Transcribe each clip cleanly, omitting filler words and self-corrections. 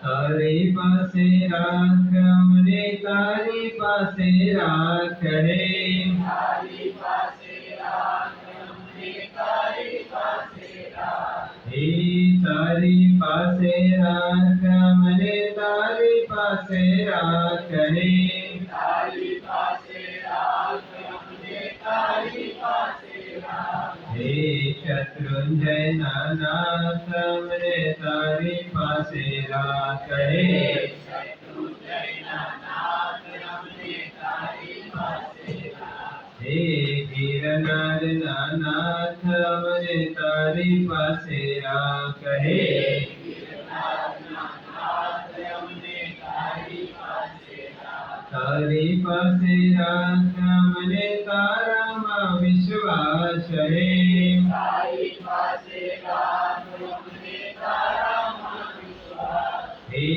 તારી પાસે રાખ અમને, તારી પાસે રાખ રે. હે તારી પાસે રાખ અમને, તારી પાસે રાખ રે. હે શત્રુંજય નાથ અમને તારી પાસે રાખ રે. હે ગિરનાર નાથ અમને તારી પાસે રાખ રે. તારી પાસે રાખ અમને તારામાં વિશ્વાસ રે. હે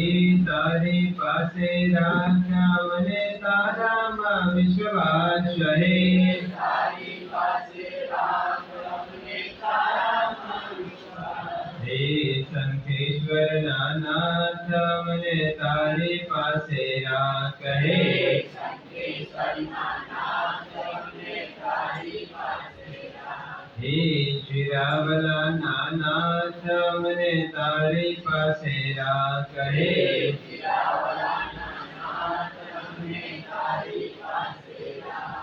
તારી પાસે રાખ અમને તારામાં વિશ્વાસ રે. હે શંખેશ્વર નાથ અમને તારી પાસે રાખ રે. હે શિરાવલા નાથ અમને તારી પાસે રાખ રે.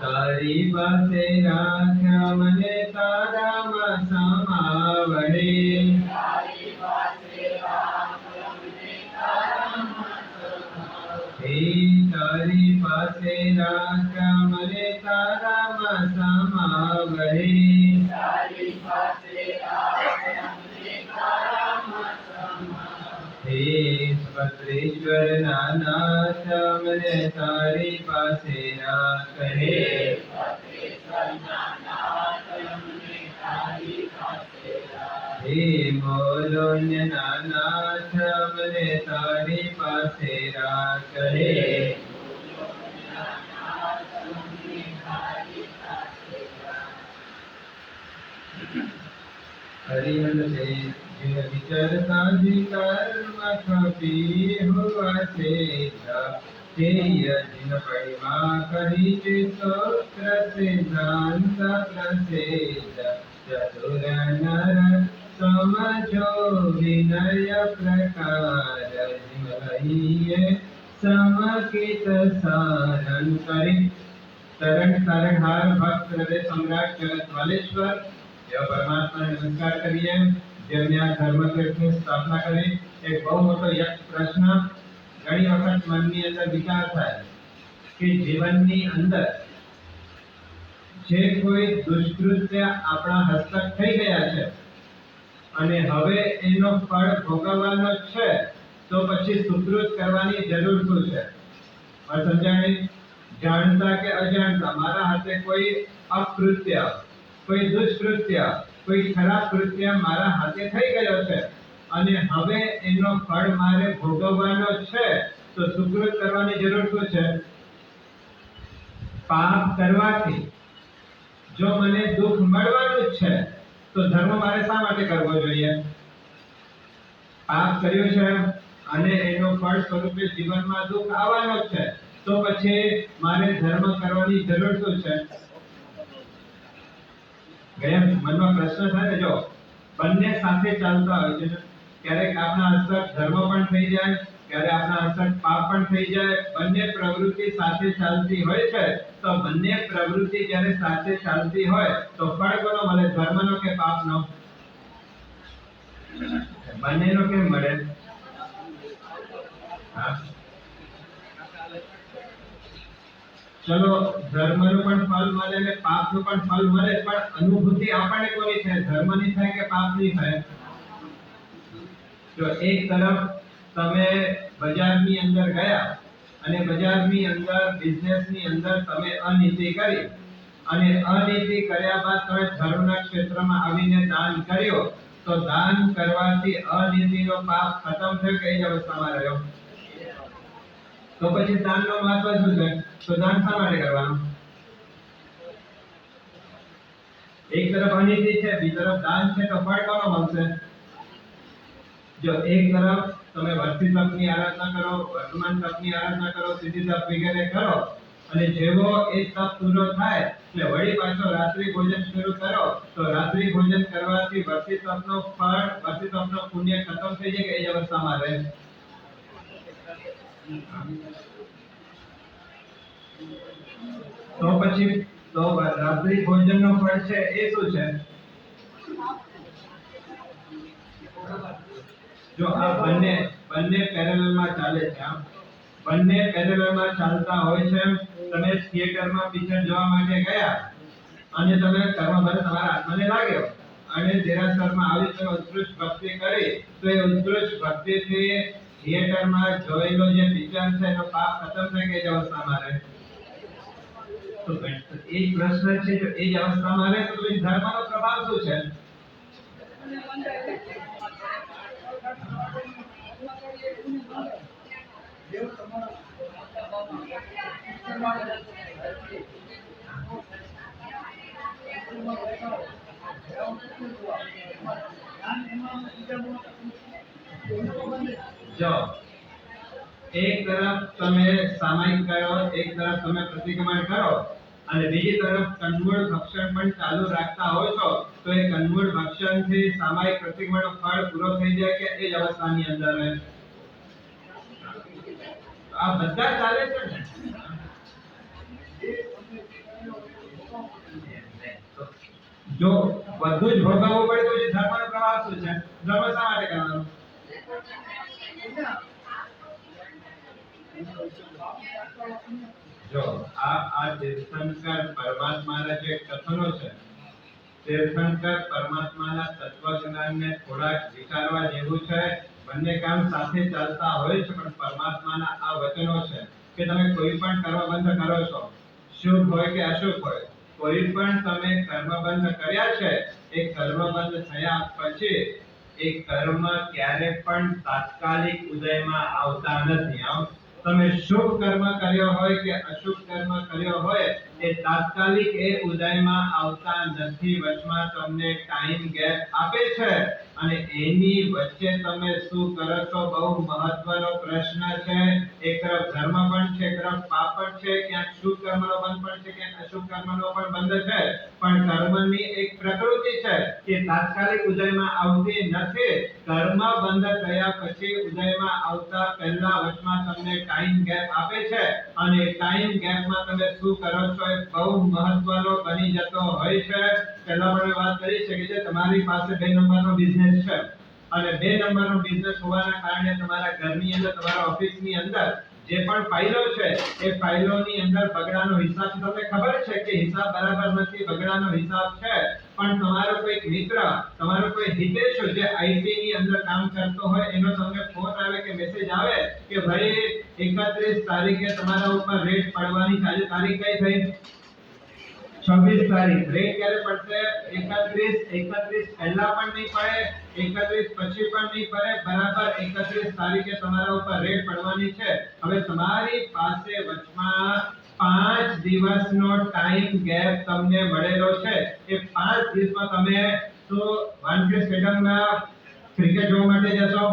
તારી પાસે રાખ અમને તારામાં સમાવ રે. હે તારી પાસે રાખ અમને તારામાં સમાવ રે. હે ભદ્રેશ્વર નાથ અમને તારી પાસે રાખ રે. હે મોલોન્ય નાથ અમને તારી પાસે રાખ રે. હરિહર છે જે વિચરતા જ કર્મ ખપી હોવા છે. તે યજ્ઞ પરિવા કરી છે સ્તોત્ર સિદ્ધાંત પ્રસિદ્ધ. ચતુર નર સમજો વિનય પ્રકાર. જીવહીએ સમકિત સારણ કરી. તરણ તારણહાર ભક્ત હૃદય સમ્રાટ જગત વાલેશ્વર એવા પરમાત્માને નમસ્કાર કરીએ, જેમને આ ધર્મક્ષેત્રની સ્થાપના કરી. એક બહુ મોટો યક્ષ પ્રશ્ન ઘણી વખત મનની અંદર વિચાર થાય કે જીવનની અંદર જે કોઈ દુષ્કૃત્ય આપણા હસ્તક થઈ ગયા છે અને હવે એનો ફળ ભોગવવાનો છે, તો પછી સુકૃત કરવાની જરૂર શું છે? સમજાણી? જાણતા કે અજાણતા મારા હાથે કોઈ અકૃત્ય, કોઈ દુષ્કૃત્ય, કોઈ ખરાબ કૃત્ય મારા હાથે થઈ ગયો છે અને હવે એનો ફળ મારે ભોગવવાનો છે, તો સુકૃત કરવાની જરૂર શું છે? પાપ કરવાથી જો મને દુઃખ મળવાનું છે, તો ધર્મ મારે શા માટે કરવો જોઈએ? પાપ કર્યું છે અને એનો ફળ સ્વરૂપે જીવનમાં દુઃખ આવવાનો છે, તો પછી મારે ધર્મ કરવાની જરૂર શું છે? ગયા મનમાં પ્રશ્ન થાય ને, જો બંને સાથે ચાલતા હોય છે, ક્યારેક આપણા હસ્તક ધર્મ પણ થઈ જાય, ક્યારે આપણા હસ્તક પાપ પણ થઈ જાય. બંને પ્રવૃત્તિ સાથે ચાલતી હોય છે, તો બંને પ્રવૃત્તિ જ્યારે સાથે ચાલતી હોય તો ફળ કોનો મળે? ધર્મનો કે પાપનો? બંનેનો કેમ મળે? હા, ચલો ધર્મનું પણ ફળ મળે અને પાપનું પણ ફળ મળે, પણ અનુભૂતિ આપણને કોની થાય? ધર્મની થાય કે પાપની થાય? જો એક તરફ તમે બજારની અંદર ગયા અને બજારની અંદર બિઝનેસની અંદર તમે અનીતિ કરી અને અનીતિ કર્યા બાદ તમે ધર્મના ક્ષેત્રમાં આવીને દાન કર્યો, તો દાન કરવાથી અનીતિનો પાપ ખતમ થયો કે એ જ અવસ્થામાં રહ્યો? તો પછી દાનનો મહત્વ શું છે? તો દાન શા માટે કરવાનું? એક તરફ અનીતિ છે, બીજી તરફ દાન છે, તો ફળ કોનો મળશે? જો એક તરફ તમે વર્તી તપની આરાધના કરો, વર્તમાન તપની આરાધના કરો, સિદ્ધિ તપ વગેરે કરો, અને જેવો એ તપ પૂરો થાય એટલે વળી પાછો રાત્રિ ભોજન શરૂ કરો, તો રાત્રિ ભોજન કરવાથી વર્તી તપનો ફળ, વર્તી તપનો પુણ્ય ખતમ થઈ જાય કે એ જ અવસ્થામાં રહે? તો પછી તો રાત્રિ ભોજનનો ફળ છે એ શું છે? જો આ બંને પેરેલલમાં ચાલે છે, બંને પેરેલલમાં ચાલતા હોય છે. તમે થિયેટરમાં પિક્ચર જોવા માટે ગયા અને તમે કર્મબંધ તમારા આત્માને લાગ્યો અને દેરાસરમાં આવી તમે ઉત્કૃષ્ટ ભક્તિ કરી, તો એ ઉત્કૃષ્ટ ભક્તિથી થિયેટરમાં જોયેલો જે પિક્ચર છે એનો પાપ ખતમ થઈ ગઈ અવસ્થામાં રહે? તો એ પ્રશ્ન છે, જો એ જ અવસ્થામાં રહે તો એ ધર્મનો પ્રભાવ શું છે? જો એક તરફ તમે સામાયિક કરો, એક તરફ તમે પ્રતિક્રમણ કરો અને બીજી તરફ કન્મૂળ ભક્ષણ પણ ચાલુ રાખતા હો છો, તો એ કન્મૂળ ભક્ષણથી સામાયિક પ્રતિક્રમણનો ફળ પૂરો થઈ જાય કે એ જ અવસ્થાની અંદર રહે? આ બધા ચાલે છે ને. જો બધું જ ભોગવવું પડે તો એ ધર્મનો પ્રભાવ શું છે? ધર્મ શા માટે કરવાનો? જો આ તીર્થંકર પરમાત્માના જે કથનો છે, તીર્થંકર પરમાત્માના તત્વજ્ઞાનને થોડાક વિચારવા જેવું છે. બંને કામ સાથે ચાલતા હોય છે, પણ પરમાત્માના આ વચનો છે કે તમે કોઈ પણ કર્મબંધ કરો છો, શુભ હોય કે અશુભ હોય, કોઈ પણ તમે કર્મબંધ કર્યા છે, એ કર્મબંધ થયા પછી એ કર્મ ક્યારે પણ તાત્કાલિક ઉદયમાં આવતા નથી. તમે શુભ કર્મ કર્યો હોય કે અશુભ કર્મ કર્યો હોય, એ તાત્કાલિક એ ઉદયમાં આવતા નથી. વચમાં તમને ટાઈમ ગેપ આપે છે અને એની વચ્ચે તમે શું કરો છો બહુ મહત્વનો પ્રશ્ન છે. એક તરફ ધર્મ પણ છે, એક તરફ પાપ પણ છે, ક્યાંક શુભ કર્મનો બંધ પણ છે, ક્યાંક અશુભ કર્મનો પણ બંધ છે. પણ કર્મની એક પ્રકૃતિ છે કે તાત્કાલિક ઉદયમાં આવતી નથી. કર્મ બંધ થયા પછી ઉદયમાં આવતા પહેલા વચમાં તમને ટાઈમ ગેપ આપે છે અને ટાઈમ ગેપમાં તમે શું કરો છો એ બહુ મહત્વનો બની જતો હોય છે. પહેલા પણ વાત કરી છે કે તમારી પાસે 2 નંબરનો બિઝનેસ છે અને 2 નંબરનો બિઝનેસ હોવાના કારણે તમારા ઘરની અંદર, તમારા ઓફિસની અંદર જે પણ ફાઇલો છે એ ફાઇલોની અંદર બગડાનો હિસાબ તમને ખબર છે કે હિસાબ બરાબર નથી, બગડાનો હિસાબ છે. પણ તમારો કોઈ મિત્ર, તમારો કોઈ હિતેશ જે આઈટી ની અંદર કામ કરતો હોય, એનો તમને ફોન આવે કે મેસેજ આવે કે ભાઈ 31 તારીખે તમારા ઉપર રેડ પડવાની છે. આજે તારીખ કઈ થઈ? 26 તારીખ. રેડ ક્યારે પડશે? 31 પહેલા પણ નહીં પડે, 31 પછી પણ નહીં પડે, બરાબર 31 તારીખે તમારા ઉપર રેડ પડવાની છે. હવે તમારી પાસે વચમાં 5 દિવસનો ટાઈમ ગેપ તમને મળેલો છે. એ 5 દિવસમાં તમે તો વાનખેડ સ્ટેડિયમમાં ક્રિકેટ જોવા માટે જશો,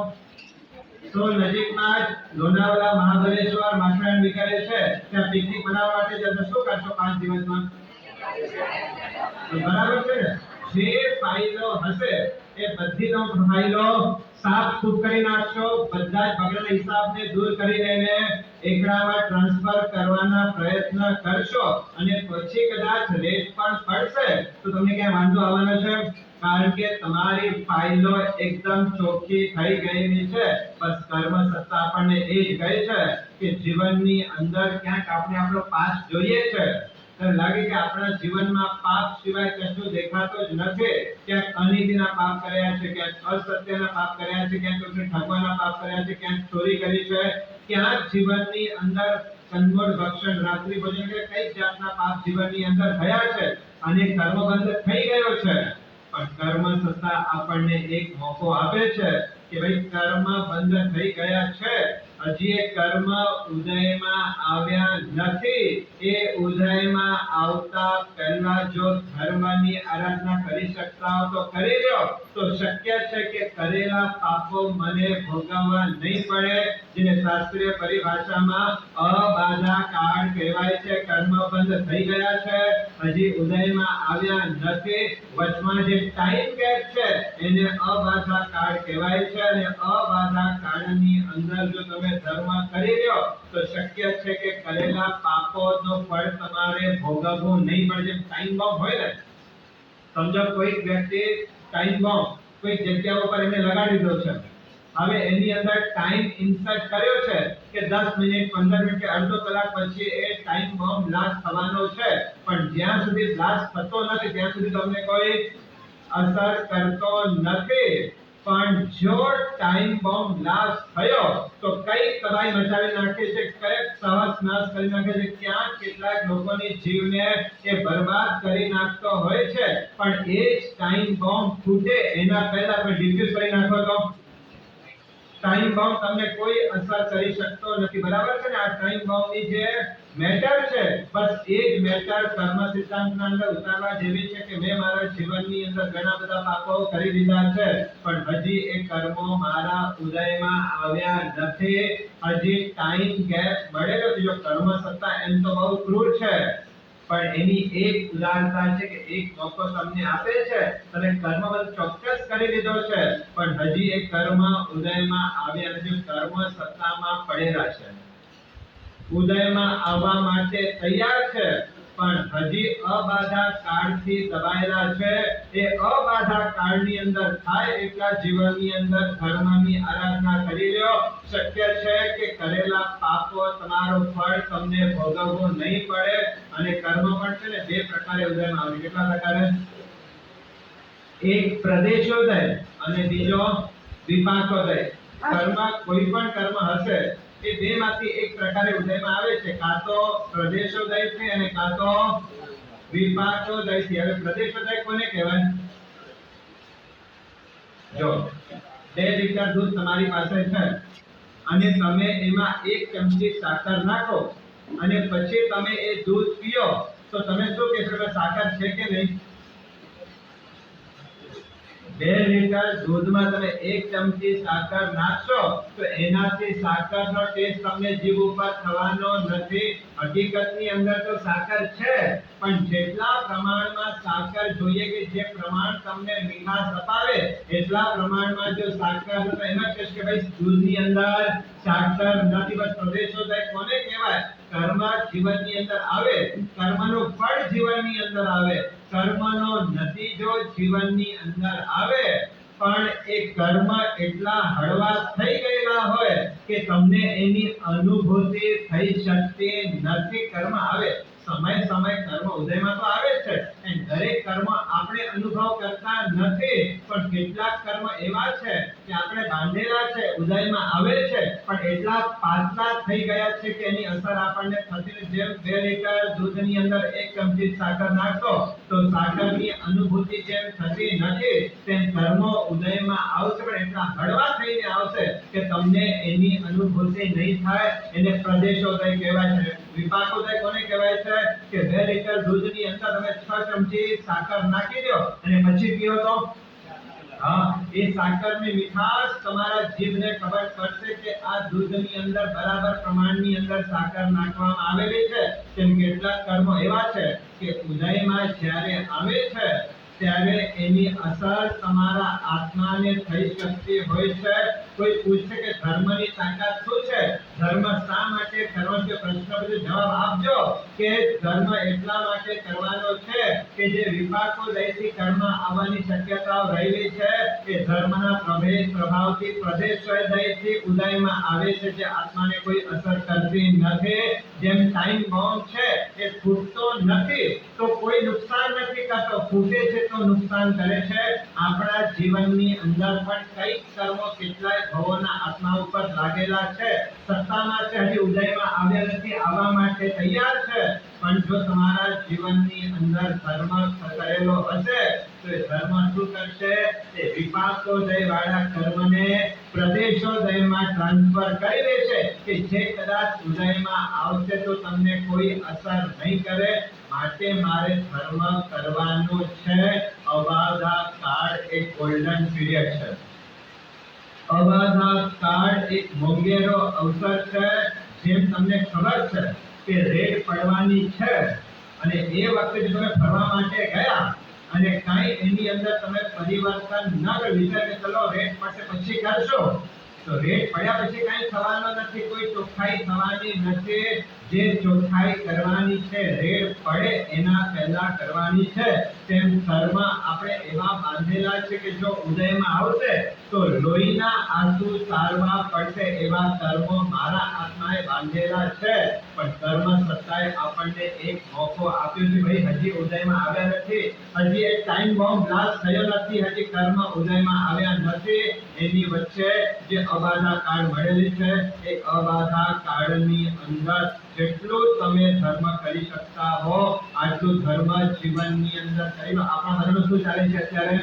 તો નજીકમાં જ લોનાવાલા, મહાબલેશ્વર, માથેરાન વગેરે છે, ત્યાં પિકનિક બનાવવા માટે જશો. શું કરશો 5 દિવસમાં? બરાબર છે ને? જે ફાઇલો હશે એ બધી ફાઇલો સાફ સૂફ કરી નાખશો, બધા જ બગડેલા હિસાબને દૂર કરી લઈને એકડામાં ટ્રાન્સફર કરવાના પ્રયત્ન કરશો અને પછી કદાચ રેટ પણ પડશે તો તમને ક્યાં વાંધો આવવાનો છે? કારણ કે તમારી ફાઇલો એકદમ ચોખ્ખી થઈ ગયેલી છે. બસ કર્મ સત્તા આપણને એ જ કહે છે કે જીવનની અંદર ક્યાંક આપણે આપણો પાસ્ટ જોઈએ છે, લાગે કે આપણા જીવનમાં પાપ સિવાય કશું દેખાતો જ નથી. ક્યાંક અનીતિના પાપ કર્યા છે, ક્યાંક અસત્યના પાપ કર્યા છે, ક્યાંક કોઈને ઠગવાના પાપ કર્યા છે, ક્યાંક ચોરી કરી છે, ક્યાંક જીવનની અંદર કંદમૂળ ભક્ષણ, રાત્રિ ભોજન કે કઈ જાતના પાપ જીવનની અંદર થયા છે અને કર્મ બંધ થઈ ગયો છે. પણ કર્મ સત્તા આપણને એક મોકો આપે છે કે ભાઈ કર્મ બંધ થઈ ગયા છે હજી એ કર્મ ઉદયમાં આવ્યા નથી, એ ઉદયમાં આવતા પહેલા જો ધર્મની આરાધના કરી શકતા હો તો કરી લો, તો શક્ય છે કે કરેલા પાપો મને ભોગવવા નહીં પડે, જેને શાસ્ત્રીય પરિભાષામાં અબાધા કાળ કહેવાય છે. કર્મ બંધ થઈ ગયા છે, હજી ઉદયમાં આવ્યા નથી, વચમાં જે ટાઈમ ગેપ છે એને અબાધા કાળ કહેવાય છે. અને અબાધા કાળની અંદર જો તમે ધર્મ કરી લ્યો તો શક્ય છે કે કરેલા પાપોનો ફળ તમારે ભોગવવું નહીં પડે. જેમ ટાઈમ બોમ્બ હોય ને, સમજો કોઈ વ્યક્તિ ટાઈમ બોમ્બ કોઈ જગ્યા ઉપર એને લગાડી દીધો છે, હવે એની અંદર ટાઈમ ઇન્સર્ટ કર્યો છે કે 10 મિનિટ 15 મિનિટ કે અડધો કલાક પછી એ ટાઈમ બોમ્બ બ્લાસ્ટ થવાનો છે, પણ જ્યાં સુધી બ્લાસ્ટ થતો નથી ત્યાં સુધી તમને કોઈ અસર કરતો નથી. પણ જો ટાઈમ બોમ્બ બ્લાસ્ટ થયો તો કઈ તબાહી મચાવી નાખે છે, કઈ સહજ નાશ કરી નાખે છે, ક્યાં કેટલાક લોકોની જીવને એ બરબાદ કરી નાખતો હોય છે. પણ એ જ ટાઈમ બોમ્બ ફૂટે એના પહેલા આપણે ડિફ્યુઝ કરી નાખો તો ટાઈમ બોમ્બ તમને કોઈ અસર કરી શકતો નથી. બરાબર છે ને? આ ટાઈમ બોમ્બની જે મેટર છે, બસ એ જ મેટર કર્મ સિદ્ધાંતના અંદર ઉતારવા જેવી છે કે મેં મારા જીવનની અંદર ઘણા બધા પાપો કરી દીધા છે, પણ હજી એ કર્મો મારા ઉદયમાં આવ્યા નથી, હજી ટાઈમ ગેપ મળેલો છે. જો કર્મ સત્તા એમ તો બહુ ક્રૂર છે, પણ એની એક ઉદારતા છે કે એક મોકો તમને આપે છે, તમે કર્મ બંધ ચોક્કસ કરી લીધો છે, પણ હજી એ કર્મ ઉદયમાં આવ્યા નથી, કર્મ સત્તામાં પડેલા છે, ઉદયમાં આવવા માટે તૈયાર છે, પણ હજી અબાધા કાળથી દબાયેલા છે. એ અબાધા કાળની અંદર થાય એટલા જીવનની અંદર ધર્મની આરાધના કરી લ્યો, શક્ય છે કે કરેલા પાપો તમારો ફળ તમને ભોગવવું નહીં પડે. અને કર્મ પણ છે ને બે પ્રકારે ઉદયમાં આવે. કેટલા પ્રકારે? એક પ્રદેશોદય અને બીજો વિપાકોદય. કર્મ કોઈ પણ કર્મ હશે એ બે માંથી એક પ્રકારે ઉદયમાં આવે છે, કાં તો પ્રદેશોદય થી અને કાં તો વિપાકોદય થી. હવે પ્રદેશોદય કોને કહેવાય? જો 2 લીટર દૂધ તમારી પાસે છે અને તમે એમાં 1 ચમચી સાકર નાખો અને પછી તમે એ દૂધ પીઓ તો તમે શું કહેશો કે સાકર છે કે નહીં? 2 લીટર દૂધમાં તમે 1 ચમચી સાકર નાખશો તો એનાથી સાકરનો ટેસ્ટ તમને જીભ ઉપર થવાનો નથી. હકીકતની અંદર તો સાકર છે, પણ જેટલા પ્રમાણમાં સાકર જોઈએ કે જે પ્રમાણ તમને મીઠાશ અપાવે એટલા પ્રમાણમાં જો સાકર તો એમ જ કહેશ કે ભાઈ દૂધની અંદર સાકર નથી. બસ પ્રદેશોદય કોને કહેવાય? કર્મ જીવનની અંદર આવે, કર્મનું ફળ જીવનની અંદર આવે, કર્મનો નતીજો જીવનની અંદર આવે, પણ એ કર્મ એટલા હળવા થઈ ગયેલા હોય કે તમને એની અનુભૂતિ થઈ શકતી નથી. કર્મ આવે સમય કર્મ ઉદયમાં તો આવે છે, અને દરેક કર્મ આપણે અનુભવ કરતા નથી, પણ કેટલાક કર્મ એવા છે કે આપણે બાંધેલા છે, ઉદયમાં આવે છે, પણ એટલા પાતળા થઈ ગયા છે કે એની અસર આપણને થતી નથી. જેમ 2 લીટર દૂધની અંદર 1 ચમચી સાકર નાખો તો સાકરની અનુભૂતિ જેમ થતી નથી, તેમ કર્મો ઉદયમાં આવશે પણ એટલા હળવા થઈને આવશે કે તમને એની અનુભૂતિ નહીં થાય. એને પ્રદેશોદય કહેવાય છે. વિપાકોદય કોને કહેવાય છે? કે 2 લીટર દૂધની અંદર તમે 6 ચમચી સાકર નાખી દો અને પછી પીઓ તો એ સાકરની મીઠાશ તમારા જીભને ખબર પડશે કે આ દૂધની અંદર બરાબર પ્રમાણની અંદર સાકર નાખવામાં આવેલી છે. તેમ કેટલાક કર્મો એવા છે કે ઉદયમાં જ્યારે આવે છે ત્યારે એની અસર તમારા આત્માને થઈ શકતી હોય છે. કોઈ પૂછે કે ધર્મની તાકાત શું છે, ધર્મ શા માટે કરવો છે, પ્રશ્ન પર જવાબ આપજો કે ધર્મ એટલા માટે કરવાનો છે કે જે વિપાકોદયથી કર્મ આવવાની શક્યતાઓ રહેલી છે એ ધર્મના પ્રભાવથી પ્રદેશોદયથી ઉદયમાં આવે છે, જે આત્માને કોઈ અસર કરતી નથી. જેમ ટાઈમ બોમ્બ છે એ ફૂટતો નથી તો કોઈ નુકસાન નથી કરતો, ફૂટે છે તો નુકસાન કરે છે. આપણા જીવનની અંદર પણ કઈ કર્મો કેટલાય ભવોના આત્મા ઉપર લાગેલા છે, સત્તામાં છે, હજી ઉદયમાં આવ્યા નથી, આવવા માટે તૈયાર છે, પણ જો તમારા જીવનની અંદર ધર્મ કરેલો હશે તો એ ધર્મ શું કરશે? તે વિપાકોદય વાળા કર્મને પ્રદેશોદયમાં ટ્રાન્સફર કરી દેશે કે જે કદાચ ઉદયમાં આવશે તો તમને કોઈ અસર નહીં કરે. માટે મારે ધર્મ કરવાનો છે. અબાધા કાળ એક ગોલ્ડન પીરિયડ છે. અબાધા કાળ એક મોંઘેરો અવસર છે. જેમ તમને ખબર છે કે રેડ પડવાની છે અને એ વખતે તમે ફરવા માટે ગયા અને કાંઈ એની અંદર તમે પરિવર્તન ન કર્યું, વિચાર કે ચલો રેડ પડશે પછી કરશો, તો રેડ પડ્યા પછી કાંઈ થવાનું નથી, કોઈ ચોખ્ખાઈ થવાની નથી. જે ચોખ્ખાઈ કરવાની છે રેડ પડે એના પહેલા કરવાની છે. તેમ કર્મ આપણે એવા બાંધેલા છે કે જો ઉદયમાં આવશે તો લોહીના આંસુ સારવા પડશે એવા કર્મો મારા આત્માએ બાંધેલા છે. પણ કર્મ સત્તાએ આપણને એક મોકો આપ્યો છે. ભાઈ હજી ઉદયમાં આવ્યા નથી, હજી એક ટાઈમ બોમ્બ બ્લાસ્ટ થયો નથી, હજી કર્મ ઉદયમાં આવ્યા નથી. એની વચ્ચે જે અબાધા કાળ મળેલી છે એ અબાધા કાળની અંદર જેટલું તમે ધર્મ કરી શકતા હો આટલું ધર્મ જીવનની અંદર કરી લો. આપણા ધર્મ શું ચાલે છે અત્યારે?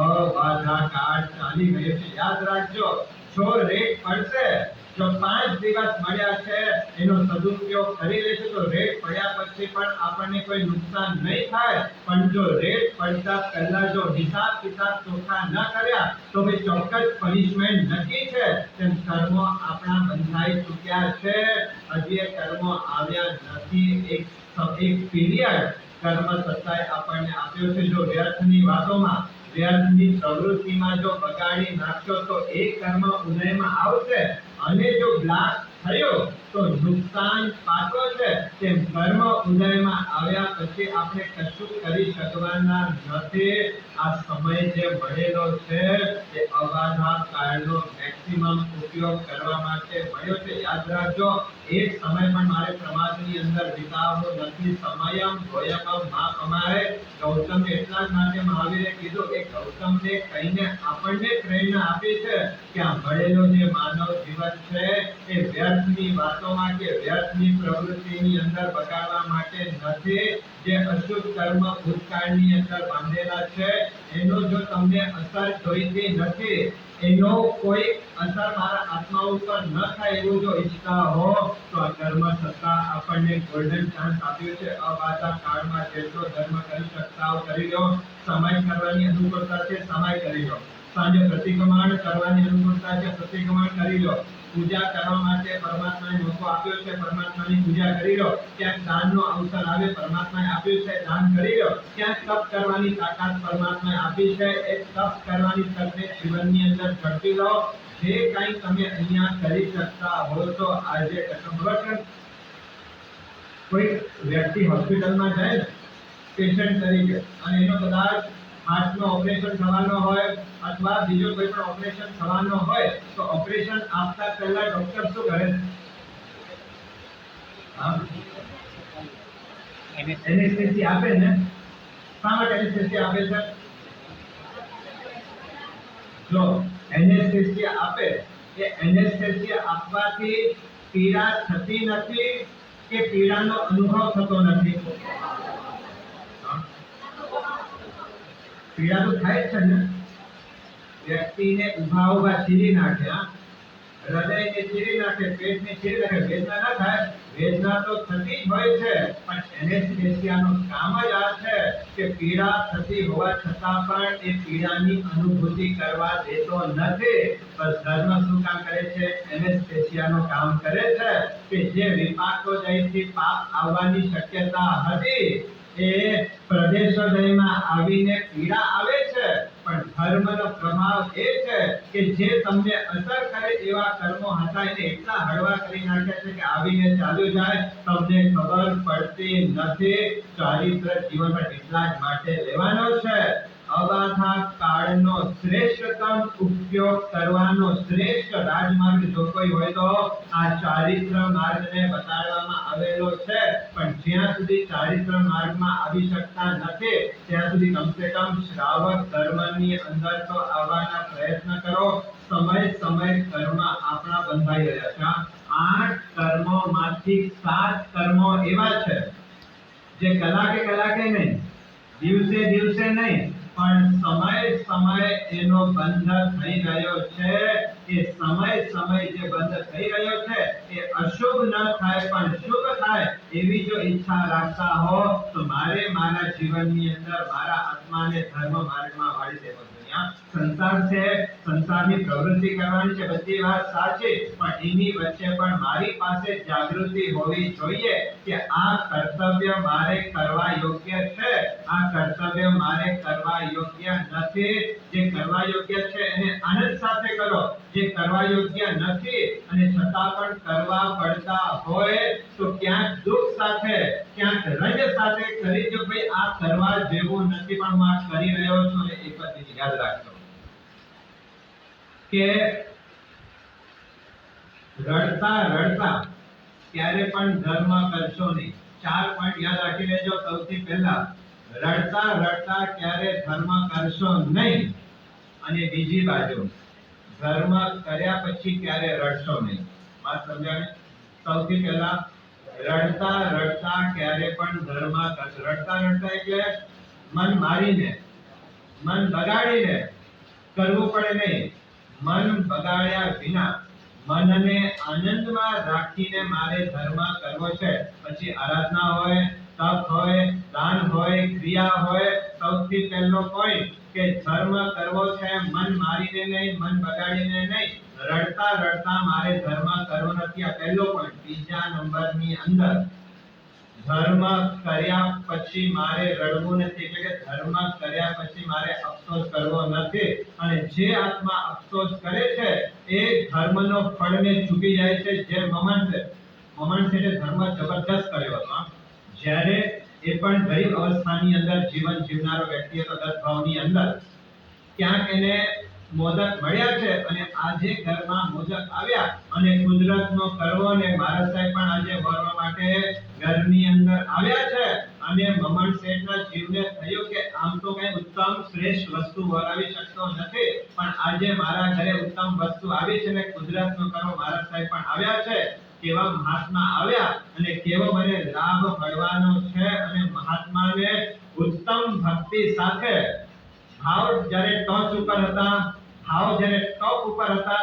અબાધા કાળ ચાલી રહ્યો છે. યાદ રાખજો, જો રેડ પડશે, જો 5 દિવસ મળ્યા છે એનો સદુપયોગ કરી લેશે તો રેડ પડ્યા પછી પણ આપણને કોઈ નુકસાન નહીં થાય. પણ જો રેડ પડતા પહેલા જો હિસાબ કિતાબ ચોખ્ખા ન કર્યા તો ભાઈ ચોક્કસ પનિશમેન્ટ નક્કી છે. તેમ કર્મો આપણા બંધાઈ ચૂક્યા છે. હજી એ કર્મો આવ્યા નથી. એક પીરિયડ કર્મ સત્તાએ આપણને આપ્યો છે. જો વ્યર્થની વાતોમાં, વ્યર્થની પ્રવૃત્તિમાં જો બગાડી નાખશો તો એ કર્મ ઉદયમાં આવશે અને જો બ્લાસ્ટ થયો તો નુકસાન પાકો છે. તેમ કર્મ ઉદયમાં આવ્યા પછી આપણે કશું કરી શકવાના નથી. આ સમય જે મળેલો છે એ અબાધા કાળનો મેક્સિમમ ઉપયોગ કરવા માટે મળ્યો છે. યાદ રાખજો, એક સમય પણ મારે સમાજની અંદર વિતાવવો નથી. સમયમ દ્વયમ માં અમારે ગૌતમ એટલા જ માટે મહાવીરે કીધું કે ગૌતમને કહીને આપણને પ્રેરણા આપી છે કે આ મળેલો જે માનવ જીવન છે એ વ્યર્થની વાતોમાં કે વ્યર્થની પ્રવૃત્તિની અંદર બગાડવા માટે નથી. જે અશુભ કર્મ ભૂતકાળની અંદર બાંધેલા છે એનો જો તમને અસર જોઈતી નથી, એનો કોઈ અસર મારા આત્મા ઉપર ન થાય એવું જો ઈચ્છતા હો તો આ કર્મ સત્તા આપણને ગોલ્ડન ચાન્સ આપ્યો છે. અબાધા કાળમાં જેટલો ધર્મ કરી શકતા હો કરી લો. સમય કરવાની અનુકૂળતા છે, સમય કરી લો. સાંજે પ્રતિક્રમણ કરવાની અનુકૂળતા છે, પ્રતિક્રમણ કરી લો. પૂજા કરવા માટે પરમાત્માએ મોકો આપ્યો છે, પરમાત્માની પૂજા કરી લો. ક્યાંક દાનનો અવસર આવે, પરમાત્માએ આપ્યું છે, દાન કરી લો. ક્યાંક તપ કરવાની તાકાત પરમાત્માએ આપી છે, એ તપ કરવાની તકને જીવનની અંદર ઝડપી લો. જે કંઈ તમે અહીંયા કરી શકતા હો તો આજે ખબર છે, કોઈ વ્યક્તિ હોસ્પિટલમાં જાય ને પેશન્ટ તરીકે અને એનો કદાચ હાર્ટનો ઓપરેશન થવાનો હોય અથવા બીજો કોઈ પણ ઓપરેશન થવાનો હોય તો ઓપરેશન આપતા પહેલા ડોક્ટર શું કરે? એનેસ્થેસિયા આપે ને. શા માટે એનેસ્થેસિયા આપે છે? જો એનેસ્થેસિયા આપે એ એનેસ્થેસિયા આપવાથી પીડા થતી નથી કે પીડાનો અનુભવ થતો નથી? પીડા તો થાય છે ને. વ્યક્તિને ઉભા ચીરી નાખે, હૃદયને ચીરી નાખે, પેટને ચીરી નાખે, વેદના ના થાય? વેદના તો થતી જ હોય છે. પણ એનેસ્થેસિયાનું કામ જ આ છે કે પીડા થતી હોવા છતાં પણ એ પીડાની અનુભૂતિ કરવા દેતો નથી. બસ ધર્મ શું કામ કરે છે? એનેસ્થેસિયાનું કામ કરે છે કે જે વિપાકોદયથી પાપ આવવાની શક્યતા હતી એ પ્રદેશોદયમાં આવીને પીડા આવે છે. પણ ધર્મનો પ્રભાવ એ છે કે જે તમને અસર કરે એવા કર્મો હતા એને એટલા હળવા કરી નાખ્યા છે કે આવીને ચાલ્યું જાય, તમને ખબર પડતી નથી. ચારિત્ર જીવન પર એટલા જ માટે લેવાનો છે. અબાધા કાળનો શ્રેષ્ઠતમ ઉપયોગ કરવાનો શ્રેષ્ઠ રાજમાર્ગ જો કોઈ હોય તો આ ચારિત્ર માર્ગને બતાડવામાં આવેલો છે. પણ જ્યાં સુધી ચારિત્ર માર્ગમાં આવી શકતા નથી ત્યાં સુધી કમસે કમ શ્રાવક ધર્મની અંદર તો આવવાના પ્રયત્ન કરો. સમય કર્મ આપણા બંધાઈ રહ્યા છે. 8 કર્મોમાંથી 7 કર્મો એવા છે જે કલાકે નહીં, દિવસે નહીં, પણ સમય એનો બંધ થઈ રહ્યો છે. એ સમય જે બંધ થઈ રહ્યો છે એ અશુભ ન થાય પણ શુભ થાય એવી જો ઈચ્છા રાખતા હો તો મારે મારા જીવનની અંદર મારા આત્માને ધર્મ માર્ગમાં વાળી દેવો જોઈએ. સંસાર છે, સંસારની પ્રવૃત્તિ કરવાની છે, બધી વાત સાચી, પણ એની વચ્ચે પણ મારી પાસે જાગૃતિ હોવી જોઈએ કે આ કર્તવ્ય મારે કરવા યોગ્ય છે, આ કર્તવ્ય મારે કરવા યોગ્ય નથી. જે કરવા યોગ્ય છે એને આનંદ સાથે કરો, જે કરવા યોગ્ય નથી અને છતાં પણ કરવા પડતા હોય તો ક્યાંક દુઃખ સાથે, ક્યાંક રંજ સાથે કરી જો ભાઈ આ કરવા જેવું નથી પણ હું આ કરી રહ્યો છું. અને એક વાત યાદ રાખજો કે રડતા ક્યારે પણ ધર્મ કરશો નહીં. 4 પોઈન્ટ યાદ રાખી લેજો. સૌથી પહેલા રડતા ક્યારે ધર્મ કરશો નહીં, અને બીજી બાજુ ધર્મ કર્યા પછી ક્યારે રડશો નહીં. વાત સમજાય? સૌથી પહેલા રડતા ક્યારે પણ ધર્મ કરશો. રડતા એટલે મન મારીને, મન બગાડીને કરવું પડે નહીં. મન બગાડ્યા વિના મનને આનંદમાં રાખીને મારે ધર્મ કરવો છે. પછી આરાધના હોય, તપ હોય, દાન હોય, ક્રિયા હોય, સૌથી પહેલો પોઈન્ટ કે ધર્મ કરવો છે મન મારીને નહીં, મન બગાડીને નહીં. રડતા મારે ધર્મ કરવો નથી, આ પહેલો પોઈન્ટ. બીજા નંબરની અંદર ધર્મ કર્યા પછી મારે રડવું નથી, એટલે કે ધર્મ કર્યા પછી મારે અફસોસ કરવો નથી. અને જે આત્મા અફસોસ કરે છે એ ધર્મનો ફળને ચૂકી જાય છે. જે મમન છે ધર્મ જબરદસ્ત કર્યો હતો. જ્યારે એ પણ ગરીબ અવસ્થાની અંદર જીવન જીવનારો વ્યક્તિ હતો, 10 ભાવની અંદર, ક્યાંક એને મોદક મળ્યા છે અને આજે ઘરમાં મોદક આવ્યા અને કુદરતનો કરવો ને મહારાજ સાહેબ પણ આજે વરવા માટે ઘરની અંદર આવ્યા છે. અને મમન શેઠના જીવને થયું કે આમ તો કઈ ઉત્તમ શ્રેષ્ઠ વસ્તુ વરાવી શકતો નથી, પણ આજે મારા ઘરે ઉત્તમ વસ્તુ આવી છે ને કુદરતનો કરવો મહારાજ સાહેબ પણ આવ્યા છે. કેવા મહાત્મા આવ્યા અને કેવો મને લાભ મળવાનો છે. અને મહાત્માને ઉત્તમ ભક્તિ સાથે ભાવ જ્યારે ટોચ ઉપર હતા,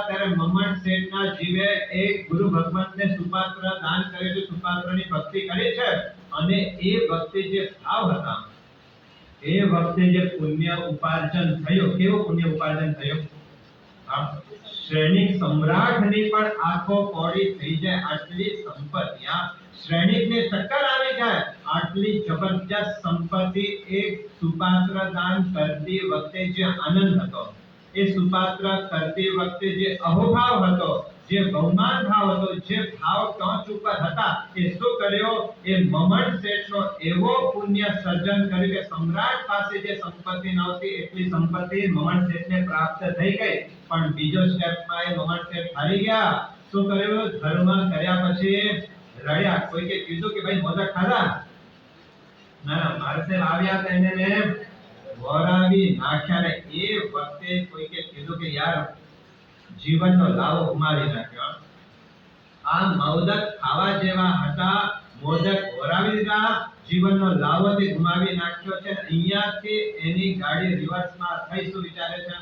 ત્યારે મમન શેઠના જીવે એક ગુરુ ભગવંતને સુપાત્ર દાન કર્યું છે, સુપાત્રની ભક્તિ કરી છે. અને એ વખતે જે ભાવ હતા, એ વખતે જે પુણ્ય ઉપાર્જન થયું, કેવું પુણ્ય ઉપાર્જન થયું? શ્રેણિક સમ્રાટની પણ આંખો પોડી થઈ જાય આટલી સંપત્તિ. શ્રેણિકને ચક્કર આવી જાય આટલી જબરજસ્ત સંપત્તિ. એક સુપાત્ર દાન કરતી વખતે જે આનંદ હતો, એ સુપાત્ર કરતી વખતે જે અહોભાવ હતો, જે બહુમાન ભાવ હતો, જે ભાવ ટોચ ઉપર હતા, એ શું કર્યો? એ મમન શેઠનો એવો પુણ્ય સર્જન કર્યું કે સમ્રાટ પાસે જે સંપત્તિ નહોતી એટલી સંપત્તિ મમન શેઠને પ્રાપ્ત થઈ ગઈ. પણ બીજો સ્ટેપમાં એ મમન શેઠ હારી ગયા. શું કર્યું? ધર્મ કર્યા પછી રડ્યા. કોઈએ કીધું કે ભાઈ મોદક ખાધા? ના, મારા સાહેબ આવ્યા તો એને વરાવી નાખ્યા. ને એ વખતે કોઈએ કીધું કે યાર જીવનનો લાવો ગુમાવી નાખ્યો. આ મોદક ખાવા જેવા હતા, મોદક વરાવી દીધા, જીવનનો લાવો તે ગુમાવી નાખ્યો છે. અહીંયાથી એની ગાડી રિવર્સમાં થઈ શું વિચારે છે?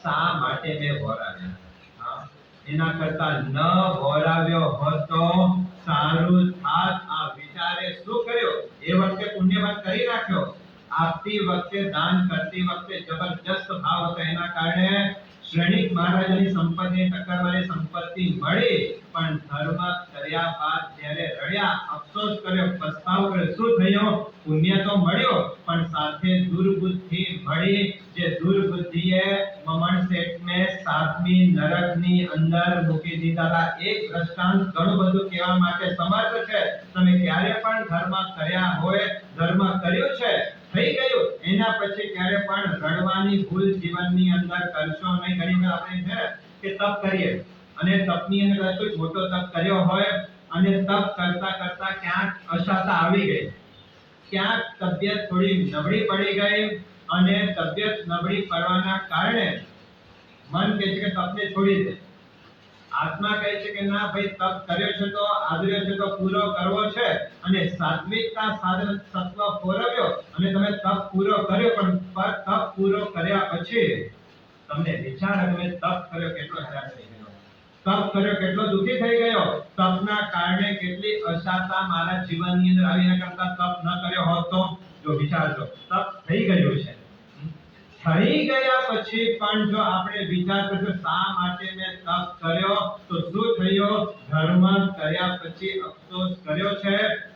શા માટે મેં વરાવ્યા? એના કરતા ન વરાવ્યો હોત તો સારું થાત. આ વિચારે શું કર્યો? એ વખતે પુણ્યવાન કરી નાખ્યો. આપતી વખતે, દાન કરતી વખતે જબરજસ્ત ભાવ હતો. એના કારણે શ્રેણિક મહારાજાની સંપત્તિ, ટક્કરવાળી સંપત્તિ મળી. પણ ધર્મ કર્યા બાદ જ્યારે રડ્યા, અફસોસ કર્યો, પસ્તાવ કર્યો, શું થયો? પુણ્ય તો મળ્યો પણ સાથે દુર્બુદ્ધિ મળી. જે દુર્બુદ્ધિએ મમન શેઠને 7મી નરકની અંદર મૂકી દીધા. એક દ્રષ્ટાંત ઘણું બધું કહેવા માટે સમર્થ છે. તમે ક્યારે પણ ધર્મ કર્યા હોય, ધર્મ કર્યું છે, થઈ ગયું, એના પછી ક્યારે પણ રડવાની ભૂલ જીવનની અંદર કરશો નહીં. ઘણી વાર આપણે છે કે તપ કરીએ અને તપની અંદર કોઈ મોટો તપ કર્યો હોય અને તપ કરતા કરતા ક્યાંક અશાતા આવી ગઈ, ક્યાંક તબિયત થોડી નબળી પડી ગઈ અને તબિયત નબળી પડવાના કારણે મન કહે છે કે તપને છોડી દે. આત્મા કહે છે કે ના ભાઈ તપ કર્યો છે તો આદર્યો છે તો પૂરો કરવો છે, અને સાત્વિકતા સાધન સત્વ પોરવ્યો અને તમે તપ પૂરો કર્યો, પણ તપ પૂરો કર્યા પછી તમને વિચાર આવે તપ કર્યો કેટલો હેરાન થઈ ગયો, તપ કર્યો કેટલો દુઃખી થઈ ગયો, તપના કારણે કેટલી અશાંતા મારા જીવનની અંદર આવી, એના કરતા તપ ન કર્યો હોત તો જો વિચારજો તપ થઈ ગયું છે, થઈ ગયા પછી પણ જો આપણે વિચાર કરજો શા માટે મેં તપ કર્યો તો શું થયું, ધર્મ કર્યા પછી અફસોસ કર્યો છે,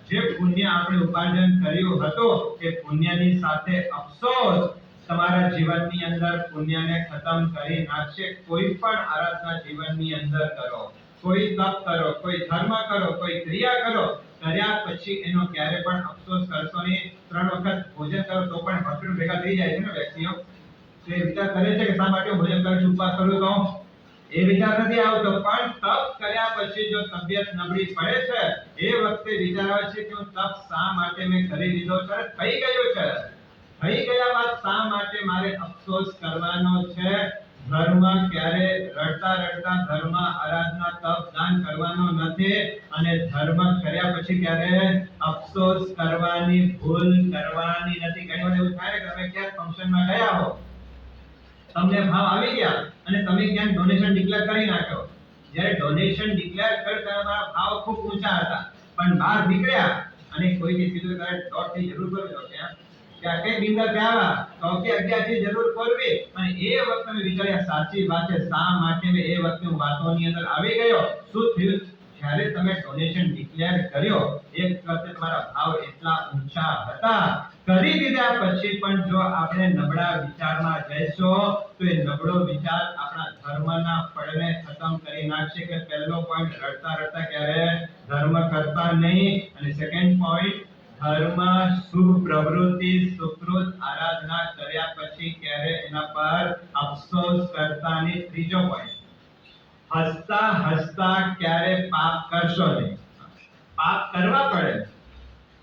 જે પુણ્ય આપણે ઉપાર્જન કર્યું હતું એ પુણ્યની સાથે અફસોસ તમારા જીવનની અંદર પુણ્યને ખતમ કરી નાખશે। કોઈ પણ આરાધના જીવનની અંદર કરો, કોઈ તપ કરો, કોઈ ધર્મ કરો, કોઈ ક્રિયા કરો, કર્યા પછી એનો ક્યારે પણ અફસોસ કરશો નહીં। 3 વખત ભોજન કરો તો પણ હોસ્પિટલ ભેગા થઈ જાય છે ને વ્યક્તિઓ, તે વિચાર કરે છે કે શા માટે ભોજન કરું છું, ઉપવાસ કરું તો એ વિચાર નથી આવતો, પણ તપ કર્યા પછી જો તબિયત નબળી પડે છે એ વખતે વિચાર આવે છે કે હું તપ શા માટે મેં કરી લીધો છે, થઈ ગયો છે, થઈ ગયા બાદ શા માટે મારે અફસોસ કરવાનો છે। ધર્મ ક્યારે રડતા રડતા ધર્મ આરાધના તપ દાન કરવાનો નથી, અને ધર્મ કર્યા પછી ક્યારે અફસોસ કરવાની ભૂલ કરવાની નથી। ઘણી વાર એવું થાય કે તમે ક્યાંક ફંક્શનમાં ગયા હો, તમને ભાવ આવી ગયા અને તમે ક્યાંક ડોનેશન ડિક્લેર કરી નાખ્યો, જ્યારે ડોનેશન ડિક્લેર કરતા તમારા ભાવ ખૂબ ઊંચા હતા, પણ બહાર નીકળ્યા અને કોઈને કીધું કે ડોટ ની જરૂર પડે ક્યાં ક્યાં કઈ બિંદર ક્યાં તો કે 11 ની જરૂર પડવી, અને એ વખતે મેં વિચાર્યા સાચી વાત છે, શા માટે મેં એ વખતે હું વાતોની અંદર આવી ગયો, શું થયું, જ્યારે તમે ડોનેશન ડિક્લેર કર્યો એક વખતે તમારા ભાવ એટલા ઊંચા હતા, કરી દીધા પછી પણ જો આપણે નબળા વિચારમાં જઈશું તો એ નબળો વિચાર આપણા ધર્મના ફળને ખતમ કરી નાખશે। કે પહેલો પોઈન્ટ રડતા રડતા ક્યારે ધર્મ કરતા નહીં, અને સેકન્ડ પોઈન્ટ ધર્મ શુભ પ્રવૃત્તિ સુકૃત આરાધના કર્યા પછી ક્યારે એના પર અફસોસ કરતા નહીં। ત્રીજો પોઈન્ટ હસતા હસતા ક્યારે પાપ કરશો નહીં, પાપ કરવા પડે,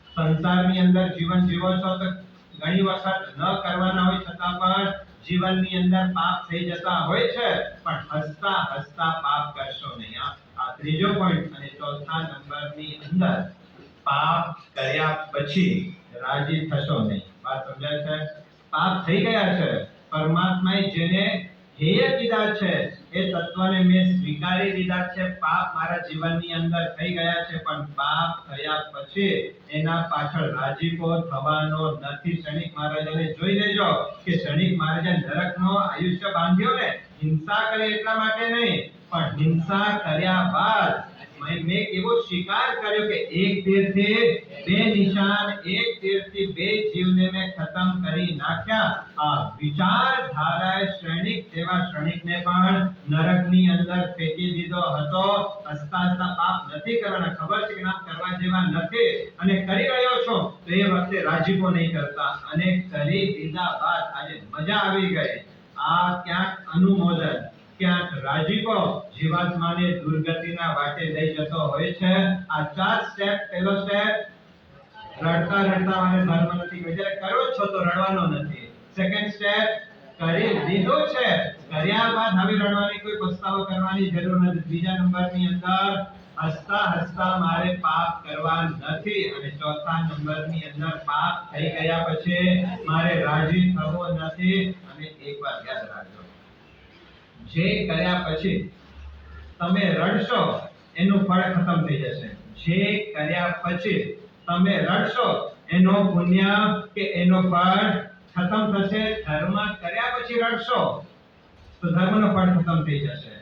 સંસારની અંદર જીવન જીવો છો તો ઘણી વખત ન કરવાના હોય છતાં પણ જીવનની અંદર પાપ થઈ જતા હોય છે, પણ હસતા હસતા પાપ કરશો નહીં। આ ત્રીજો પોઈન્ટ। અને ચોથા નંબરની અંદર પાપ કર્યા પછી રાજી થશો નહીં। વાત સમજાય છે? પાપ થઈ ગયા છે, પરમાત્માએ જેને હેય કીધા છે એ તત્વને મેં સ્વીકારી લીધા છે, પાપ મારા જીવનની અંદર થઈ ગયા છે, પણ પાપ થયા પછી એના પાછળ રાજીપો થવાનો નથી। શનિક મહારાજને જોઈ લેજો કે શનિક મહારાજે નરકનો આયુષ્ય બાંધ્યો ને હિંસા કરી એટલા માટે નહીં, પણ હિંસા કર્યા બાદ મેં એવો શિકાર કર્યો કે એક તીરથી બે નિશાન, એક તીરથી બે જીવને મેં ખતમ કરી નાખ્યા। આ વિચારધારાએ શ્રેણિક જેવા શ્રેણિકને પણ નરકની અંદર ફેંકી દીધો હતો। હસતા હસતા પાપ નથી કરવાના, ખબર છે કે નામ કરવા જેવા નથી અને કરી રહ્યો છો તો એ વખતે રાજીપો નહીં કરતા, અને કરી દીધા બાદ આજે મજા આવી ગઈ। આ ક્યાંક અનુમોદન, ક્યાંક રાજીપો જીવાત્માને દુર્ગતિના વાટે લઈ જતો હોય છે। આ 4 સ્ટેપ, પહેલો સ્ટેપ રડતા રડતા મને ધર્મ નથી કર્યો, જ્યારે કરો છો તો રડવાનો નથી। સેકન્ડ સ્ટેપ કરી લીધો છે, કર્યા બાદ હવે રડવાની કોઈ પસ્તાવો કરવાની જરૂર નથી। ત્રીજા નંબરની અંદર હસતા હસતા મારે પાપ કરવા નથી, અને ચોથા નંબરની અંદર પાપ થઈ ગયા પછી મારે રાજી થવો નથી। અને એક વાત યાદ રાખજો, જે કર્યા પછી તમે રડશો એનું ફળ ખતમ થઈ જશે, જે કર્યા પછી તમે રડશો એનો પુણ્ય કે એનો ફળ ખતમ થશે। ધર્મ કર્યા પછી રડશો તો ધર્મનો ફળ ખતમ થઈ જશે,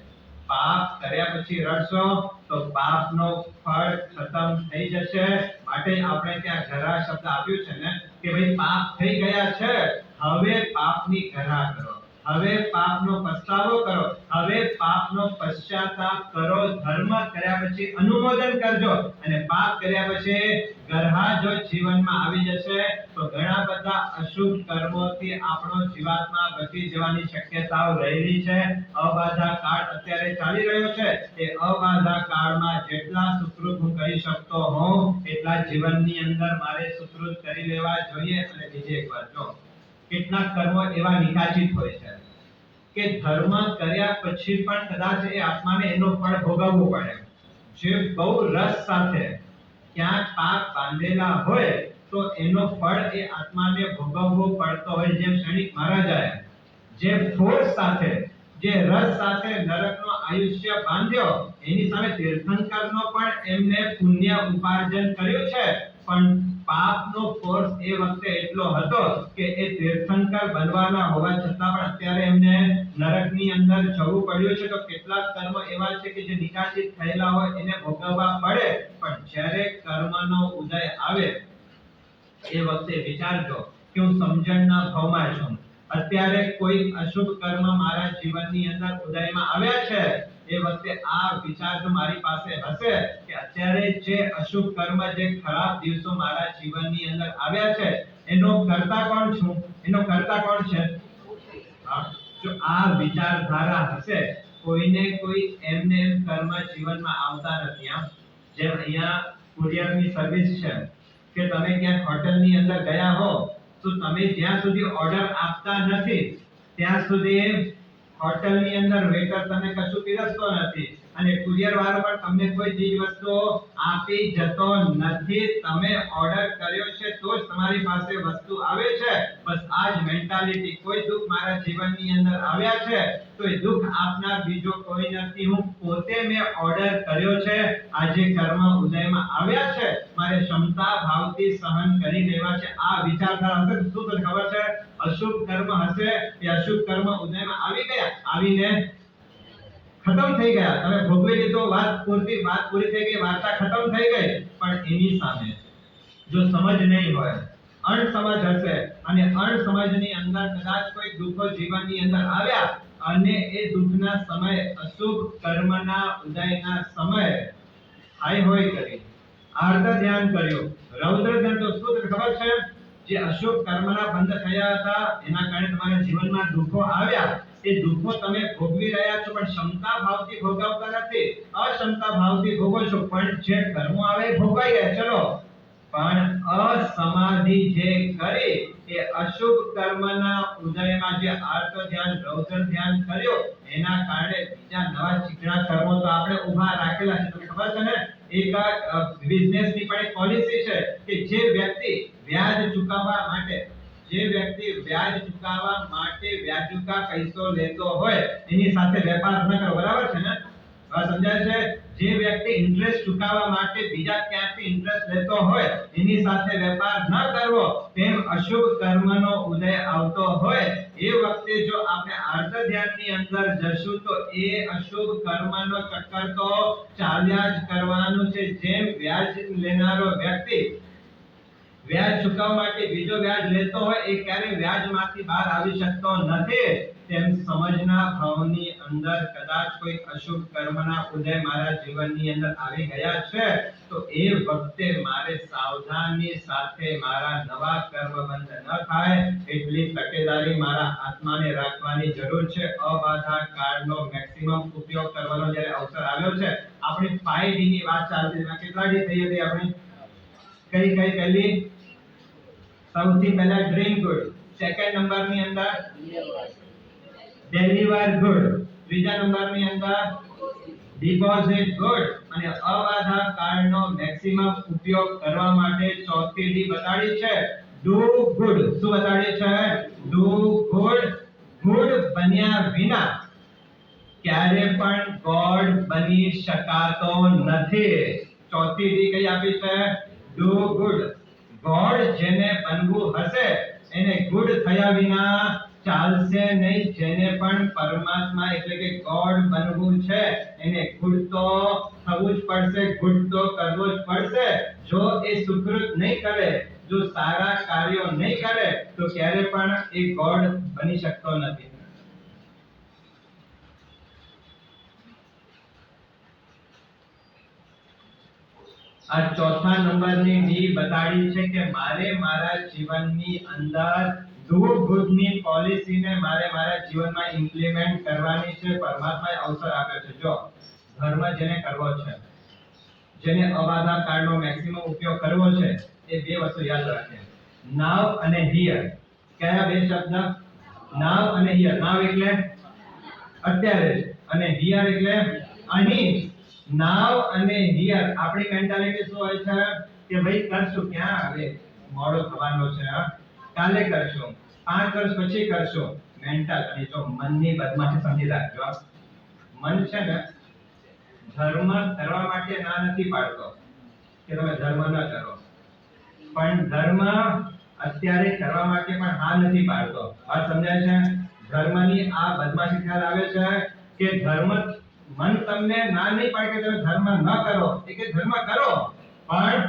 પાપ કર્યા પછી રડશો તો પાપનો ફળ ખતમ થઈ જશે। માટે આપણે ત્યાં ઘરા શબ્દ આપ્યું છે ને કે ભાઈ પાપ થઈ ગયા છે, હવે પાપની ઘરા કરો, હવે પાપનો પસ્તાવો કરો, હવે પાપનો પશ્ચાતાપ કરો। ધર્મ કર્યા પછી અનુમોદન કરજો, અને પાપ કર્યા પછી ગરહા જો જીવનમાં આવી જશે તો ઘણા બધા અશુભ કર્મોથી આપણો જીવાત્મા બચી જવાની શક્યતાઓ રહેલી છે। અબાધા કાળ અત્યારે ચાલી રહ્યો છે, એ અબાધા કાળમાં જેટલા સુકૃત હું કરી શકતો હોઉં એટલા જીવનની અંદર મારે સુકૃત કરી લેવા જોઈએ। અને બીજી એક વાત જો, કેટલાક કર્મો એવા નિકાચિત હોય છે કે ધર્મ કર્યા પછી પણ કદાચ એ આત્માને એનો ફળ ભોગવવું પડે. જે બહુ રસ સાથે ક્યાંક પાપ બાંધેલા હોય તો એનો ફળ એ આત્માને ભોગવવો પડતો હોય. જેમ ક્ષણિક મહારાજાએ જે ફોર્સ સાથે, જે રસ સાથે નરકનો આયુષ્ય બાંધ્યો, એની સામે તીર્થંકરનો પણ એમને પુણ્ય ઉપાર્જન કર્યું છે, પણ પાપનો ફોર્સ એ વખતે એટલો હતો કે એ તીર્થંકર બનવાના હોવા છતાં પણ અત્યારે એમને નરકની અંદર જવું પડ્યું છે. તો કેટલાક કર્મ એવા છે કે જે નિકાસિત થયેલા હોય એને ભોગવવા પડે, પણ જ્યારે કર્મનો ઉદય આવે એ વખતે વિચારજો કે હું સમજણના ભાવમાં છું. અત્યારે કોઈ અશુભ કર્મ મારા જીવનની અંદર ઉદયમાં આવ્યા છે, એ વખતે આ વિચાર જો મારી પાસે હશે કે અત્યારે જે અશુભ કર્મ, જે ખરાબ દિવસો મારા જીવનની અંદર આવ્યા છે, એનો કર્તા કોણ છું, એનો કર્તા કોણ છે? જો આ વિચારધારા હશે, કોઈને કોઈ એમને એમ કર્મ જીવનમાં આવતા નથી. જેમ અહીંયા કુરિયરની સર્વિસ છે કે તમે ક્યાંક હોટલની અંદર ગયા હો તો તમે જ્યાં સુધી ઓર્ડર આપતા નથી ત્યાં સુધી હોટલની અંદર વેટર તમને કશું પીરસતો નથી, અને કુરિયર વાળો પણ તમને કોઈ ચીજ વસ્તુ આપી જતો નથી. તમે ઓર્ડર કર્યો છે તો જ તમારી પાસે વસ્તુ આવે છે. બસ આ જ મેન્ટાલિટી. કોઈ દુઃખ મારા જીવનની અંદર આવ્યા છે તો એ દુઃખ આપનાર બીજો કોઈ નથી, હું પોતે મેં ઓર્ડર કર્યો છે. આજે કર્મ ઉદયમાં આવ્યા છે, મારે ક્ષમતા ભાવથી સહન કરી લેવા છે. આ વિચારધારા હશે તો શું ખબર છે? અશુભ કર્મ હશે, એ અશુભ કર્મ ઉદયમાં આવી ગયા, આવીને ખતમ થઈ ગયા, તમે ભોગવી લીધો, વાત પૂરી થઈ ગઈ, વાર્તા ખતમ થઈ ગઈ. પણ એની સામે જો સમજ નહીં હોય, અણસમજ હશે, અને અણસમજની અંદર કદાચ કોઈ દુઃખો જીવનની અંદર આવ્યા અને એ દુઃખના સમયે અશુભ કર્મના ઉદયના સમયે હાય હોય કરી, આર્ત ધ્યાન કર્યું, રૌદ્ર ધ્યાન, તો શું ખબર છે? જે અશુભ કર્મના બંધ થયા હતા એના કારણે તમારા જીવનમાં દુઃખો આવ્યા. એ દુઃખો તમે ભોગવી રહ્યા છો, પણ ક્ષમતા ભાવથી ભોગવતા નથી, અક્ષમતા ભાવથી ભોગવો છો. પણ જે કર્મો આવે ભોગવાઈ ગયા, ચલો, પણ અસમાધિ જે કરી એ અશુભ કર્મના ઉદયમાં જે આર્ત ધ્યાન, રૌદ્ર ધ્યાન કર્યો, એના કારણે બીજા નવા ચીકણા કર્મો તો આપણે ઊભા રાખેલા છે. તમને ખબર છે ને, એક બિઝનેસની પણ એક પોલિસી છે કે જે વ્યક્તિ વ્યાજ ચૂકવવા માટે વ્યાજુકા પૈસો લેતો હોય એની સાથે વેપાર ન કરો. બરાબર છે ને? વાત સમજાય છે? જે વ્યક્તિ ઇન્ટરેસ્ટ ચૂકવવા માટે બીજા ક્યાંથી ઇન્ટરેસ્ટ લેતો હોય એની સાથે વેપાર ન કરવો. તેમ અશુભ કર્મનો ઉદય આવતો હોય એ વખતે જો આપણે આર્ત ધ્યાનની અંદર જશું તો એ અશુભ કર્મનો ચક્કર તો ચાલ્યા જ કરવાનું છે. જેમ વ્યાજ લેનારો વ્યક્તિ વ્યાજ ચૂકવવા માટે બીજો વ્યાજ લેતો હોય એ ક્યારે વ્યાજમાંથી બહાર આવી શકતો નથી. તેમ સમજના ભાવની અંદર કદાચ કોઈ અશુભ કર્મના ઉદય મારા જીવનની અંદર આવી ગયા છે તો એ વખતે મારે સાવધાની સાથે મારા નવા કર્મ બંધ ન થાય એટલી તકેદારી મારા આત્માને રાખવાની જરૂર છે. અબાધા કાળનો મેક્સિમમ ઉપયોગ કરવાનો જ્યારે અવસર આવ્યો છે, આપણી 5D ની વાત ચાલતી હતી. કેટલા ડી થઈ હતી આપણી? કઈ પહેલી? સૌથી પહેલા ડ્રીમ ગુડ, સેકન્ડ નંબરની અંદર ડેલિવર ગુડ, ત્રીજા નંબરની અંદર ડિપોઝિટ ગુડ, અને અબાધા કાળનો મેક્સિમમ ઉપયોગ કરવા માટે ચોથી ડી બતાડી છે ડુ ગુડ. શું બતાડી છે? Do good. ગુડ બન્યા વિના ક્યારે પણ ગોડ બની શકાતો નથી. ચોથી ડી કઈ આપી છે? Do good. ગોડ જેને બનવું હશે એને ગુડ થયા વિના ચાલશે નહીં. જેને પણ પરમાત્મા એટલે કે ગોડ બનવું છે એને ગુડ તો થવું જ પડશે, ગુડ તો કરવું જ પડશે. જો એ સુકૃત નહીં કરે, જો સારા કાર્યો નહીં કરે તો ક્યારે પણ એ ગોડ બની શકતો નથી. આ ચોથા નંબરની ડી બતાડી છે કે મારે મારા જીવનની અંદર ડુ ગુડની પોલિસીને મારે મારા જીવનમાં ઇમ્પ્લિમેન્ટ કરવાની છે. પરમાત્માએ અવસર આપ્યો છે. જો ધર્મ જેને કરવો છે, જેને અબાધા કાળનો મેક્સિમમ ઉપયોગ કરવો છે, એ બે વસ્તુ યાદ રાખે, નાવ અને હિયર. કયા બે શબ્દ? નાવ અને હિયર. નાવ એટલે અત્યારે જ. અને હિયર એટલે અહીં. નાવ અને હિયર આપણી મેન્ટાલિટી શું હોય છે કે ભાઈ કરશું ક્યાં, હવે મોડો થવાનો છે, કાલે કરશું, 5 વર્ષ પછી કરશું. મેન્ટલ. અને જો મનની બદમાશી સમજી રાખજો. મન છે ને ધર્મ કરવા માટે ના નથી પાડતો કે તમે ધર્મ ન કરો, પણ ધર્મ અત્યારે કરવા માટે પણ હા નથી પાડતો. વાત સમજાય છે? ધર્મની આ બદમાશી ખ્યાલ આવે છે કે ધર્મ મન તમને ના નહીં પાડે કે તમે ધર્મ ન કરો, એ કે ધર્મ કરો, પણ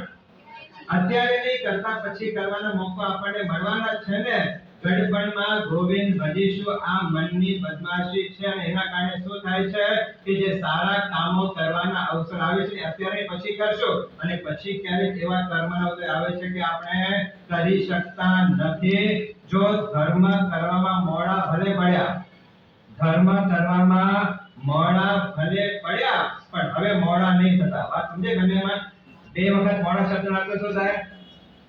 અત્યારે નહીં કરતા પછી કરવાનો મોકો આપણને મળવાના જ છે ને. ગડબડમાં ગોવિંદ ભજીશું આ મનની બદમાશી છે, અને એના કારણે શું થાય છે કે જે સારા કામો કરવાના અવસર આવે છે અત્યારે પછી કરશો, અને પછી ક્યારેક એવા કર્મના અવસર આવે છે કે આપણે કરી શકતા નથી. જો ધર્મ કરવામાં મોડા ભલે પડ્યા, ધર્મ કરવામાં મોડા ભલે પડ્યા, પણ હવે મોડા નહીં થતા. વાત સમજે? બંનેમાં 2 વખત મોડા શબ્દ નાખો તો થાય.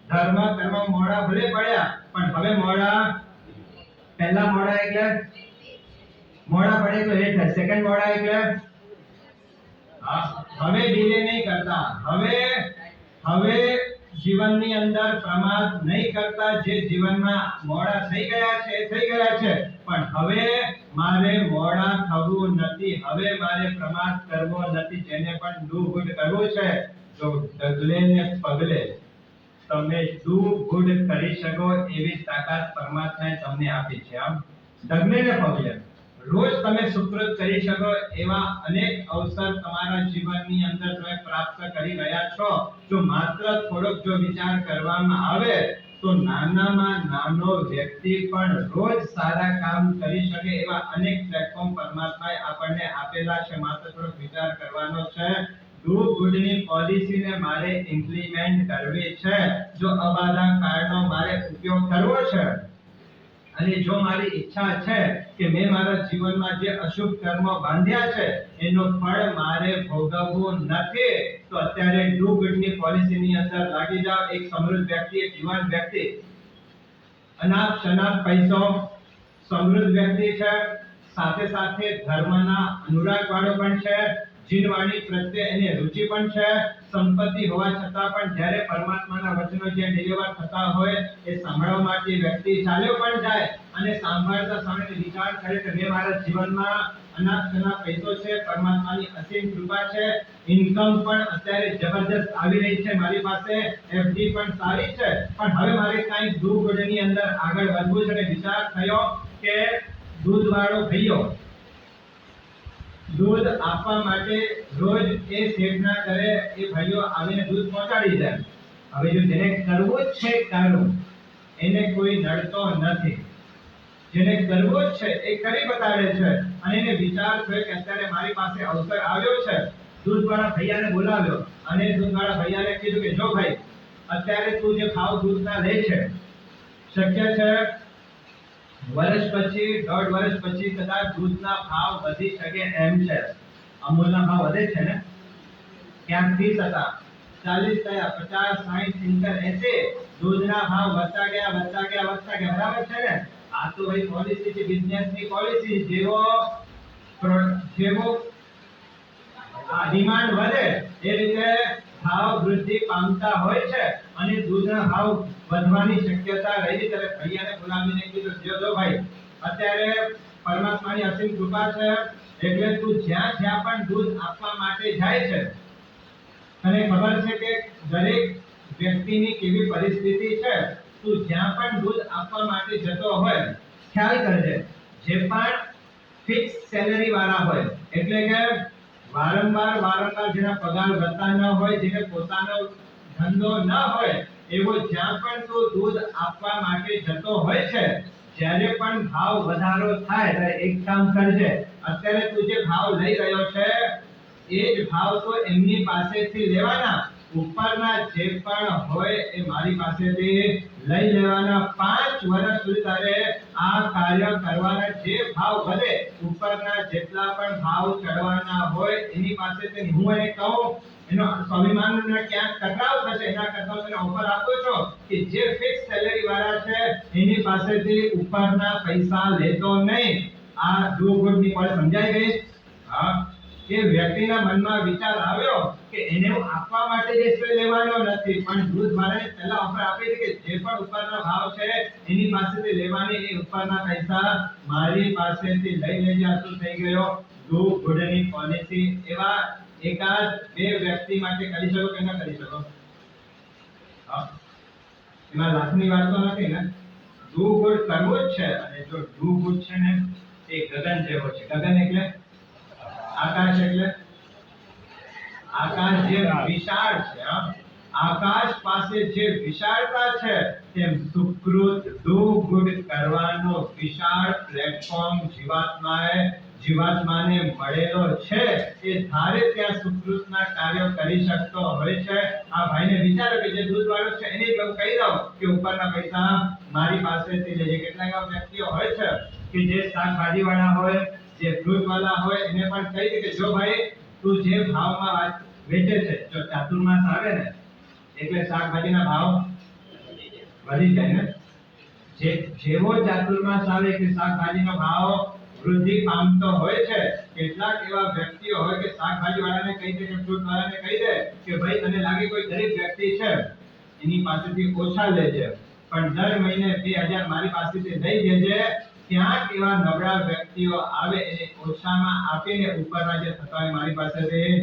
ધર્મ કરવામાં મોડા ભલે પડ્યા, પણ હવે મોડા. પહેલા મોડા એટલે મોડા પડે તો લેટ થાય. સેકન્ડ મોડા એટલે હવે ડિલે નહીં કરતા. હવે જીવનની અંદર પ્રમાદ નહીં કરતા. જે જીવનમાં મોડા થઈ ગયા છે એ થઈ ગયા છે, પણ હવે મારે મોડા થવું નથી. હવે મારે પ્રમાદ કરવો નથી. જેને પણ ડુ ગુડ કરવું છે, જો ડગલે ને પગલે તમે ડુ ગુડ કરી શકો એવી તાકાત પરમાત્માએ તમને આપી છે. આમ ડગલે ને પગલે રોજ તમે સુકૃત કરી શકો એવા અનેક અવસર તમારા જીવનની અંદર તમે પ્રાપ્ત કરી રહ્યા છો. જો માત્ર થોડોક જો વિચાર કરવામાં આવે તો નાનામાં નાનો વ્યક્તિ પણ રોજ સારા કામ કરી શકે એવા અનેક પ્લેટફોર્મ પરમાત્માએ આપણને આપેલા છે. માત્ર થોડોક વિચાર કરવાનો છે. ડુ ગુડની પોલિસીને મારે ઇમ્પ્લિમેન્ટ કરવી છે. જો અબાધા કારણો મારે ઉપયોગ કરવો છે, અને જો મારી ઈચ્છા છે કે મેં મારા જીવનમાં જે અશુભ કર્મો બાંધ્યા છે એનો ફળ મારે ભોગવવું નથી, તો અત્યારે ડુ ગુડની પોલિસીની અંદર લાગી જાઓ. એક સમૃદ્ધ વ્યક્તિ, એક યુવાન વ્યક્તિ, અનાપ શનાપ પૈસો, સમૃદ્ધ વ્યક્તિ છે, સાથે સાથે ધર્મના અનુરાગ વાળો પણ છે, જીનવાણી પ્રત્યે એની રુચિ પણ છે, સંપત્તિ હોવા છતાં પણ જ્યારે પરમાત્માના વચનો જે ડિલિવર થતા હોય એ સાંભળવા માટે વ્યક્તિ ચાલ્યો પણ જાય, અને સાંભળતા સમયે વિચાર કરે કે મેં મારા જીવનમાં અનાપ શનાપ પૈસો છે, પરમાત્માની અસીમ કૃપા છે, ઇન્કમ પણ અત્યારે જબરદસ્ત આવી રહી છે મારી પાસે, એફડી પણ સારી છે, પણ હવે મારે કાંઈ ડુ ગુડની અંદર આગળ વધવું છે. અને વિચાર થયો કે દૂધવાળો ભૈયો દૂધ આપવા માટે રોજ એ શેઠના ઘરે એ ભાઈઓ આવીને દૂધ પહોંચાડી જાય. હવે જો જેને કરવું જ છે કારું, એને કોઈ નડતો નથી. જેને કરવું જ છે એ કરી બતાડે છે, અને એને વિચાર થયો કે અત્યારે મારી પાસે અવસર આવ્યો છે. દૂધવાળા ભૈયાને બોલાવ્યો, અને દૂધવાળા ભૈયાને કીધું કે જો ભાઈ, અત્યારે તું જે ભાવ દૂધના લે છે, શક્ય છે વર્ષ પછી, 1.5 વર્ષ પછી કદાચ દૂધના ભાવ વધી શકે એમ છે. અમૂલના ભાવ વધે છે ને, ક્યાંક 30 હતા, 40 થયા, 50, 60, 70, 80, દૂધના ભાવ વધતા ગયા. બરાબર છે ને? આ તો ભાઈ પોલિસી છે, બિઝનેસની પોલિસી. જેવો ડિમાન્ડ વધે એ રીતે ભાવ વૃદ્ધિ પામતા હોય છે, અને દૂધના ભાવ વધવાની શક્યતા રહી. ત્યારે ભૈયાને બોલાવીને કીધું, જો ભાઈ, અત્યારે પરમાત્માની અસીમ કૃપા છે, એટલે તું જ્યાં પણ દૂધ આપવા માટે જાય છે, તને ખબર છે કે દરેક વ્યક્તિની કેવી પરિસ્થિતિ છે. તું જ્યાં પણ દૂધ આપવા માટે જતો હોય, ખ્યાલ કરજે, જે પણ ફિક્સ સેલેરી વાળા હોય, એટલે કે વારંવાર જેના પગાર વધતા ન હોય, જેને પોતાનો ધંધો ન હોય, એવો જ્યાં પણ તું દૂધ આપવા માટે જતો હોય છે, જ્યારે પણ ભાવ વધારો થાય ત્યારે એક કામ કરજે, અત્યારે તું જે ભાવ લઈ રહ્યો છે એ જ ભાવ તો એમની પાસેથી લેવાના, ઉપરના જે પણ હોય એ મારી પાસેથી લઈ લેવાના. 5 વર્ષ સુધી તારે આ કાર્ય કરવાના. જે ભાવ વધે, ઉપરના જેટલા પણ ભાવ ચડવાના હોય એની પાસેથી હું એને કહું, એનો સ્વાભિમાનને ક્યાંક ટકરાવ થશે, એના કરતા હું તને ઓફર આપું છું કે જે ફિક્સ સેલેરી વાળા છે એની પાસેથી ઉપરના પૈસા લેતો નહીં. આ દૂધ ગુડની પળ સમજાઈ ગઈ? હા, એ વ્યક્તિના મનમાં વિચાર આવ્યો કે એને હું આપવા માટે જ ઈશ્વર લેવાનો નથી, પણ દૂધ વાળાને પહેલા ઓફર આપી હતી કે જે પણ ઉપરના ભાવ છે એની પાસેથી લેવાની, એ ઉપરના પૈસા મારી પાસેથી લઈ લેજે. આ શું થઈ ગયો? દૂધ ગુડની પોલિસી. એવા એકાદ બે વ્યક્તિ માટે કરી શકો કે ન કરી શકો? હા, એમાં લાખની વાત તો નથી ને. દૂધ ગુડ કરવું જ છે. અને જો દૂધ ગુડ છે ને એ ગગન જેવો છે. ગગન એટલે આકાશ, એટલે આકાશ જે વિશાળ છે. આકાશ પાસે જે વિશાળતા છે તેમ સુકૃત દૂધ ગુડ કરવાનો વિશાળ પ્લેટફોર્મ જીવાત્માને મળેલો છે. એ ધારે ત્યાં સુકૃતના કાર્યો કરી શકતો હોય છે. આ ભાઈને વિચારો કે જે દૂધ વાળો છે એને હું કહી દઉં કે ઉપરના પૈસા મારી પાસેથી લેજે. કેટલાક એવા વ્યક્તિઓ હોય છે કે જે શાકભાજી વાળા હોય, જે ફ્રૂટ વાળા હોય, એને પણ કહી દે કે જો ભાઈ તું જે ભાવમાં વેચે છે, જો ચાતુર્માસ આવે ને એટલે શાકભાજીના ભાવ વધી જાય ને. જેવો ચાતુર્માસ આવે કે શાકભાજીનો ભાવ વૃદ્ધિ પામતો હોય છે. કેટલાક એવા વ્યક્તિઓ હોય કે શાકભાજી વાળાને કહી દે કે ફ્રૂટ વાળાને કહી દે કે ભાઈ તને લાગે કોઈ ગરીબ વ્યક્તિ છે એની પાસેથી ઓછા લેજે, પણ દર મહિને 2000 મારી પાસેથી લઈ જજે. ક્યાંક એવા નબળા વ્યક્તિઓ આવે એને ઓછામાં આપીને ઉપરના જે થતા હોય મારી પાસેથી.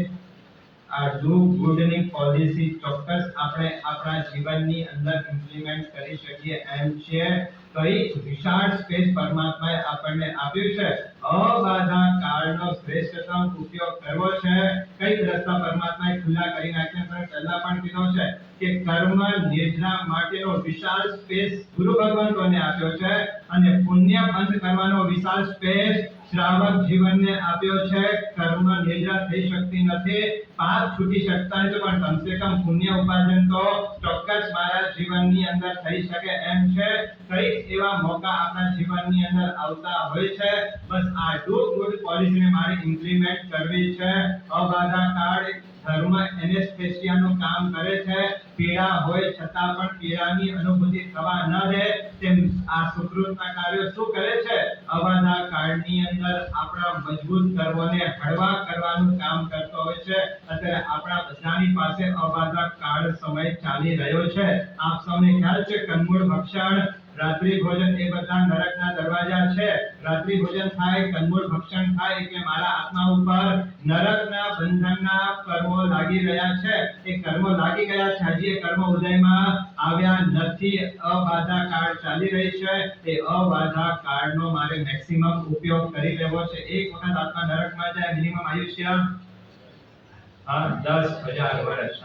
આ ડુ ગુડની પોલિસી ચોક્કસ આપણે આપણા જીવનની અંદર ઇમ્પ્લિમેન્ટ કરી શકીએ એમ છે. કઈ વિશાળ સ્પેસ પરમાત્માએ આપણને આપ્યું છે. અબાધા કાળનો શ્રેષ્ઠતમ ઉપયોગ કરવો છે. કઈ રસ્તા પરમાત્માએ ખુલ્લા કરી નાખ્યા છે. પહેલા પણ કીધો છે કે કર્મ નિર્જરા માટેનો વિશાળ સ્પેસ ગુરુ ભગવંતોને આપ્યો છે, અને પુણ્ય બંધ કરવાનો વિશાળ સ્પેસ શ્રાવક જીવનને આપ્યો છે. કર્મ નિર્જરા થઈ શકતી નથી, પાપ છૂટી શકતા નથી, પણ કમસે કમ પુણ્ય ઉપાર્જન તો ચોક્કસ મારા જીવનની અંદર થઈ શકે એમ છે. કઈ એવા મોકા આપણા જીવનની અંદર આવતા હોય છે. બસ આ ડુ ગુડ પોલિસીને મારે ઇમ્પ્લિમેન્ટ કરવી છે. અબાધા કાળ ધર્મ એનેસ્થેસિયાનું કામ કરે છે. પીડા હોય છતાં પણ પીડાની અનુભૂતિ થવા ન દે તેમ આ સુકૃતના કાર્યો શું કરે છે? અબાધા કાળની અંદર આપણા મજબૂત કર્મોને હળવા કરવાનું કામ કરતો હોય છે. અત્યારે આપણા બધાની પાસે અબાધા કાળ સમય ચાલી રહ્યો છે. આપ સૌને ખ્યાલ છે કંદમૂળ ભક્ષણ, રાત્રિ ભોજન એ બધા નરકના દરવાજા છે. રાત્રિ ભોજન થાય, કંદમૂળ ભક્ષણ થાય એટલે મારા આત્મા ઉપર નરકના બંધનના કર્મો લાગી રહ્યા છે. એ કર્મો લાગી ગયા છે, હજી એ કર્મ ઉદયમાં આવ્યા નથી. અબાધા કાળ ચાલી રહી છે. એ અબાધા કાળનો મારે મેક્સિમમ ઉપયોગ કરી લેવો છે. એક વખત આત્મા નરકમાં જાય મિનિમમ આયુષ્ય 10,000 વર્ષ.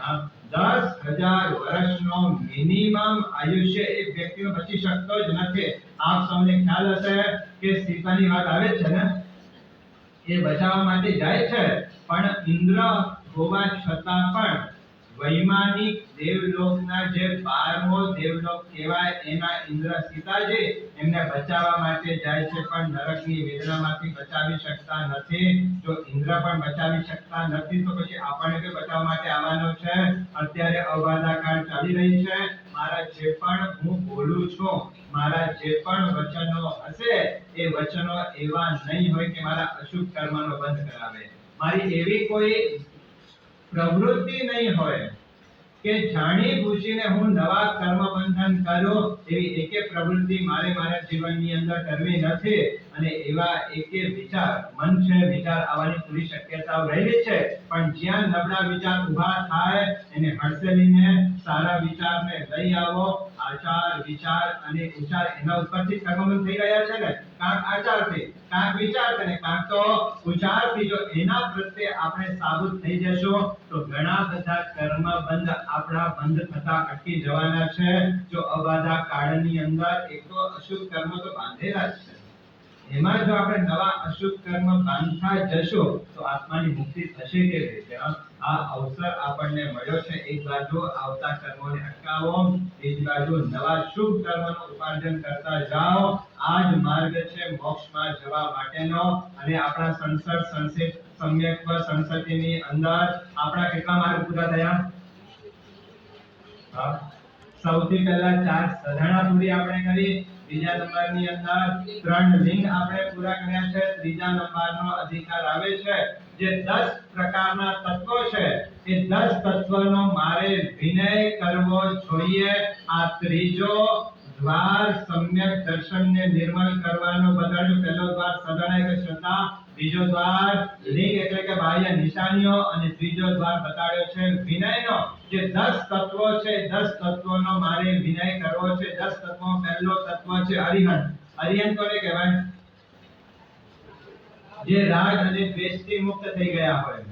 10,000 વર્ષનો મિનિમમ આયુષ્ય એક વ્યક્તિનો બચી શકતો જ નથી. આપ સૌને ખ્યાલ હશે કે સીતાની વાત આવે છે ને, એ બચાવવા માટે જાય છે, પણ ઇન્દ્ર હોવા છતાં પણ વૈમાનિક દેવલોકના જે 12મો દેવલોક કહેવાય એના ઇન્દ્ર સીતાજી એમને બચાવવા માટે જાય છે, પણ નરકની વેદનામાંથી બચાવી શકતા નથી. જો ઇન્દ્ર પણ બચાવી શકતા નથી તો પછી આપણને કોઈ બચાવવા માટે આવવાનો છે? અત્યારે અબાધા કાળ ચાલી રહી છે. મારા જે પણ હું બોલું છું, મારા જે પણ વચનો હશે એ વચનો એવા નહીં હોય કે મારા અશુભ કર્મનો બંધ કરાવે. મારી એવી કોઈ પ્રવૃત્તિ નહીં હોય કે જાણી બૂજીને હું નવા કર્મ બંધન કરું. એવી એકે પ્રવૃત્તિ મારા જીવનની અંદર કરવી નથી. અને એવા એકે વિચાર મન છે, વિચાર આવવાની પૂરી શક્યતાઓ રહેલી છે, પણ જ્યાં નબળા વિચાર ઊભા થાય એને હડસેલીને સારા વિચારને લઈ આવો. આચાર વિચાર અને ઉચાર એના ઉપરથી કર્મબંધ થઈ રહ્યા છે ને. કાંક આચારથી, કાંક વિચારથી અને કાંક તો ઉચારથી જો એના પ્રત્યે આપણે સાબુત થઈ જશું તો ઘણા બધા કર્મ બંધ આપણા બંધ થતા અટકી જવાના છે. જો અબાધા કાળની અંદર એક તો અશુભ કર્મ તો બાંધેલા જ છે, એમાં જો આપણે નવા અશુભ કર્મ બાંધતા જશું તો આત્માની મુક્તિ થશે કેવી રીતે? આ અવસર આપણને મળ્યો છે. એક બાજુ આવતા કર્મોને અટકાવો, બીજી બાજુ નવા શુભ કર્મનું ઉપાર્જન કરતા જાઓ. આ જ માર્ગ છે મોક્ષમાં જવા માટેનો. અને આપણા સંસાર સંસિત સમ્યક સંસતિની અંદર આપણા કેટલા માર્ગ પૂરા થયા? સૌથી પહેલા 4 સાધના પૂરી આપણે કરી, બીજા નંબરની અંદર 3 લિંગ આપણે પૂરા કર્યા છે. ત્રીજા નંબરનો અધિકાર આવે છે જે 10 પ્રકારના તત્વો છે એ 10 તત્વોનો મારે વિનય કરવો જોઈએ. આ ત્રીજો દ્વાર સમ્યક દર્શનને નિર્મલ કરવાનો બતાડ્યું. પહેલો દ્વાર સગુણ એટલે શ્રદ્ધા, બીજો દ્વાર લિંગ એટલે કે બાહ્ય નિશાનીઓ અને ત્રીજો દ્વાર બતાડ્યો છે વિનયનો. જે 10 તત્વો છે 10 તત્વોનો મારે વિનય કરવો છે. 10 તત્વો પહેલો તત્વ છે અરિહંત. અરિહંત કોને કહેવાય? જે રાગ અને દ્વેષથી મુક્ત થઈ ગયા હોય,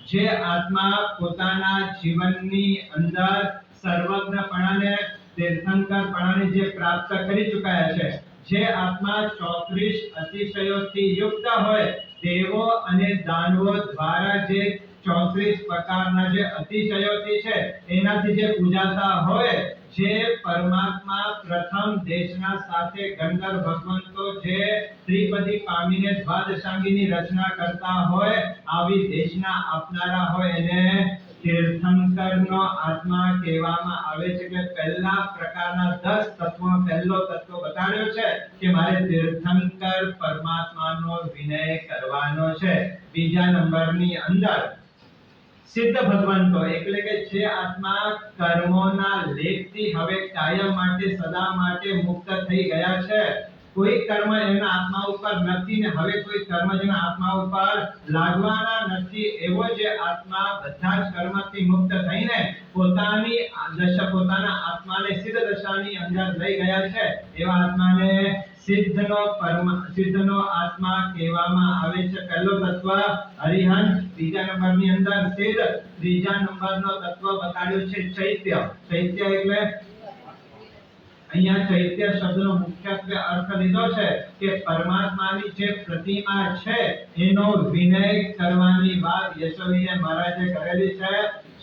જે આત્મા પોતાના જીવનની અંદર સર્વજ્ઞપણાને તીર્થંકરપણાને જે પ્રાપ્ત કરી ચૂક્યા છે, જે આત્મા 34 અતિશયોથી યુક્ત હોય, દેવો અને દાનવો દ્વારા જે 34 પ્રકારના જે અતિશયોથી છે એનાથી જે પૂજાતા હોય, જે પરમાત્મા પ્રથમ દેશના સાથે ગંધર્વ ભગવંતો જે ત્રિપદી પામીને દ્વાદશાંગીની રચના કરતા હોય, આવી દેશના આપનારા હોય એને તીર્થંકરનો આત્મા કહેવામાં આવે છે. કે પહેલા પ્રકારના 10 તત્વો પહેલો તત્વ બતાડ્યો છે કે મારે તીર્થંકર પરમાત્માનો વિનય કરવાનો છે. બીજા નંબરની અંદર સિદ્ધ ભગવંતો એટલે કે જે આત્મા કર્મોના લેપથી હવે કાયમ માટે સદા માટે મુક્ત થઈ ગયા છે. કોઈ કર્મ એના આત્મા ઉપર નથી ને હવે કોઈ કર્મ જેના આત્મા ઉપર લાગવાના નથી, એવો જે આત્મા બધા જ કર્મથી મુક્ત થઈને પોતાની પોતાના આત્માને સિદ્ધ દશાની અંદર લઈ ગયા છે, એવા આત્માને સિદ્ધનો આત્મા કહેવામાં આવે છે. પહેલો તત્વ અરિહંત, બીજા નંબરની અંદર સિદ્ધ, ત્રીજા નંબરનો તત્વ બતાડ્યો છે ચૈત્ય. ચૈત્ય એટલે અહીંયા ચૈત્ય શબ્દનો મુખ્યત્વે અર્થ લીધો છે કે પરમાત્માની જે પ્રતિમા છે એનો વિનય કરવાની વાત યશોવીય મહારાજે કરેલી છે.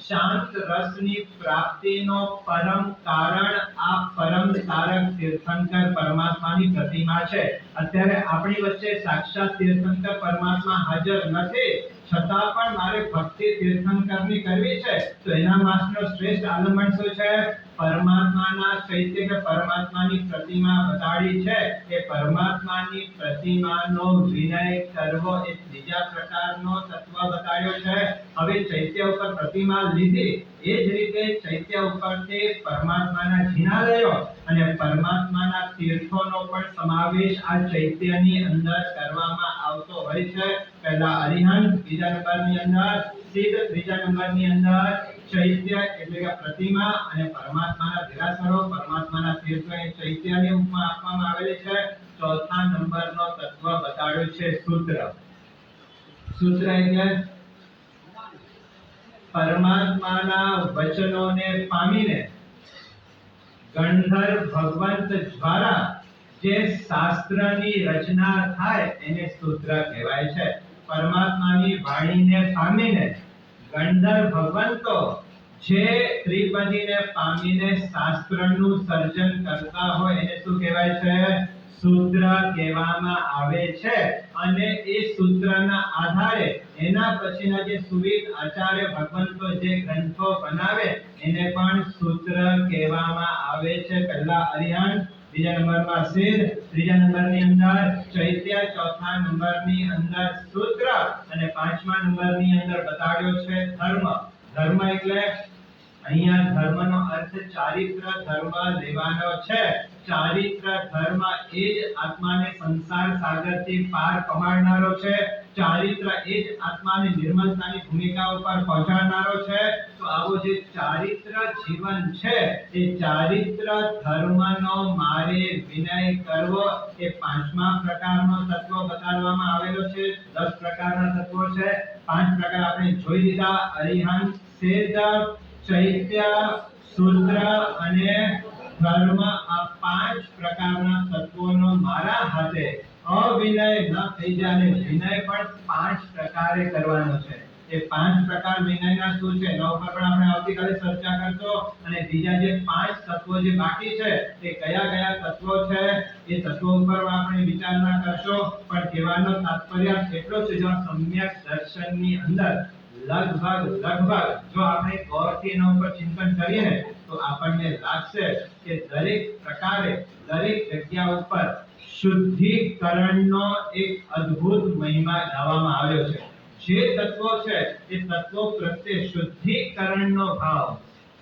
શાંત રસની પ્રાપ્તિનો પરમ કારણ આ પરમ તારક તીર્થંકર પરમાત્માની પ્રતિમા છે. અત્યારે આપણી વચ્ચે સાક્ષાત તીર્થંકર પરમાત્મા હાજર નથી, છતાં પણ મારે ભક્તિ તીર્થંકરની કરવી છે તો એના માટેનો શ્રેષ્ઠ આલંબન શું છે? પરમાત્માના ચૈત્ય કે પરમાત્માની પ્રતિમા બતાડી છે. એ પરમાત્માની પ્રતિમાનો વિનય કરવો એ ત્રીજા પ્રકારનો તત્વ બતાડ્યો છે. હવે ચૈત્ય ઉપર પ્રતિમા લીધી, એ જ રીતે ચૈત્ય ઉપરથી પરમાત્માના જિનાલયો અને પરમાત્માના તીર્થોનો પણ સમાવેશ આ ચૈત્યની અંદર કરવામાં આવતો હોય છે. પહેલા અરિહંત, બીજા નંબરની અંદર સિદ્ધ, ત્રીજા નંબરની અંદર ચૈત્ય એટલે કે પ્રતિમા અને પરમાત્માના દેરાસરો, પરમાત્માના તીર્થો એ ચૈત્યની ઉપમા આપવામાં આવેલી છે. ચોથા નંબરનો તત્વ બતાડ્યો છે સૂત્ર. સૂત્ર એટલે પરમાત્માના વચનોને પામીને ગંધર્વ ભગવંત દ્વારા જે શાસ્ત્રની રચના થાય એને સૂત્ર કહેવાય છે. પરમાત્માની વાણીને પામીને ગંધર્વ ભગવંતો જે ત્રિપદીને પામીને શાસ્ત્રનું સર્જન કરતા હોય એને શું કહેવાય છે? સૂત્ર કહેવામાં આવે છે. અને એ સૂત્રના આધારે એના પછીના જે સુવિદ આચાર્ય ભગવંતો જે ગ્રંથો બનાવે એને પણ સૂત્ર કહેવામાં આવે છે. પહેલા અરિહંત, બીજા નંબરમાં સિદ્ધ, ત્રીજા નંબરની અંદર ચૈત્ય, ચોથા નંબરની અંદર સૂત્ર અને પાંચમા નંબરની અંદર બતાડ્યો છે ધર્મ. ધર્મ એટલે અહીંયા ધર્મનો અર્થ ચારિત્ર ધર્મ લેવાનો છે. ચારિત્ર ધર્મ એ જ આત્માને સંસાર સાગરથી પાર પમાડનારો છે. ચારિત્ર એ જ આત્માને નિર્મલતાની ભૂમિકા ઉપર પહોંચાડનારો છે. તો આવો જે ચારિત્ર જીવન છે એ ચારિત્ર ધર્મનો મારે વિનય કરવો એ પાંચમા પ્રકારનો તત્વ બતાડવામાં આવેલો છે. 10 પ્રકારના તત્વો છે. 5 પ્રકાર આપણે જોઈ લીધા: અરિહંત, સિદ્ધ, ચૈત્ય, સૂત્ર અને ધર્મ. આ 5 પ્રકારના તત્વોનો મારા હાથે અવિનય ન થઈ જાય અને વિનય પણ 5 પ્રકારે કરવાનો છે. એ 5 પ્રકાર વિનયના શું છે એના ઉપર પણ આપણે આવતીકાલે ચર્ચા કરશું. અને બીજા જે 5 તત્વો જે બાકી છે તે કયા કયા તત્વો છે એ તત્વો ઉપર આપણે વિચારણા કરશું. પણ કહેવાનો તાત્પર્ય એટલો છે જો સમ્યક દર્શનની અંદર લગભગ જો આપણે ગૌરથી એના ઉપર ચિંતન કરીએ ને તો આપણને લાગશે કે દરેક પ્રકારે દરેક જગ્યા ઉપર શુદ્ધિકરણનો એક અદ્ભુત મહિમા ગાવામાં આવ્યો છે. જે તત્વો છે એ તત્વો પ્રત્યે શુદ્ધિકરણનો ભાવ,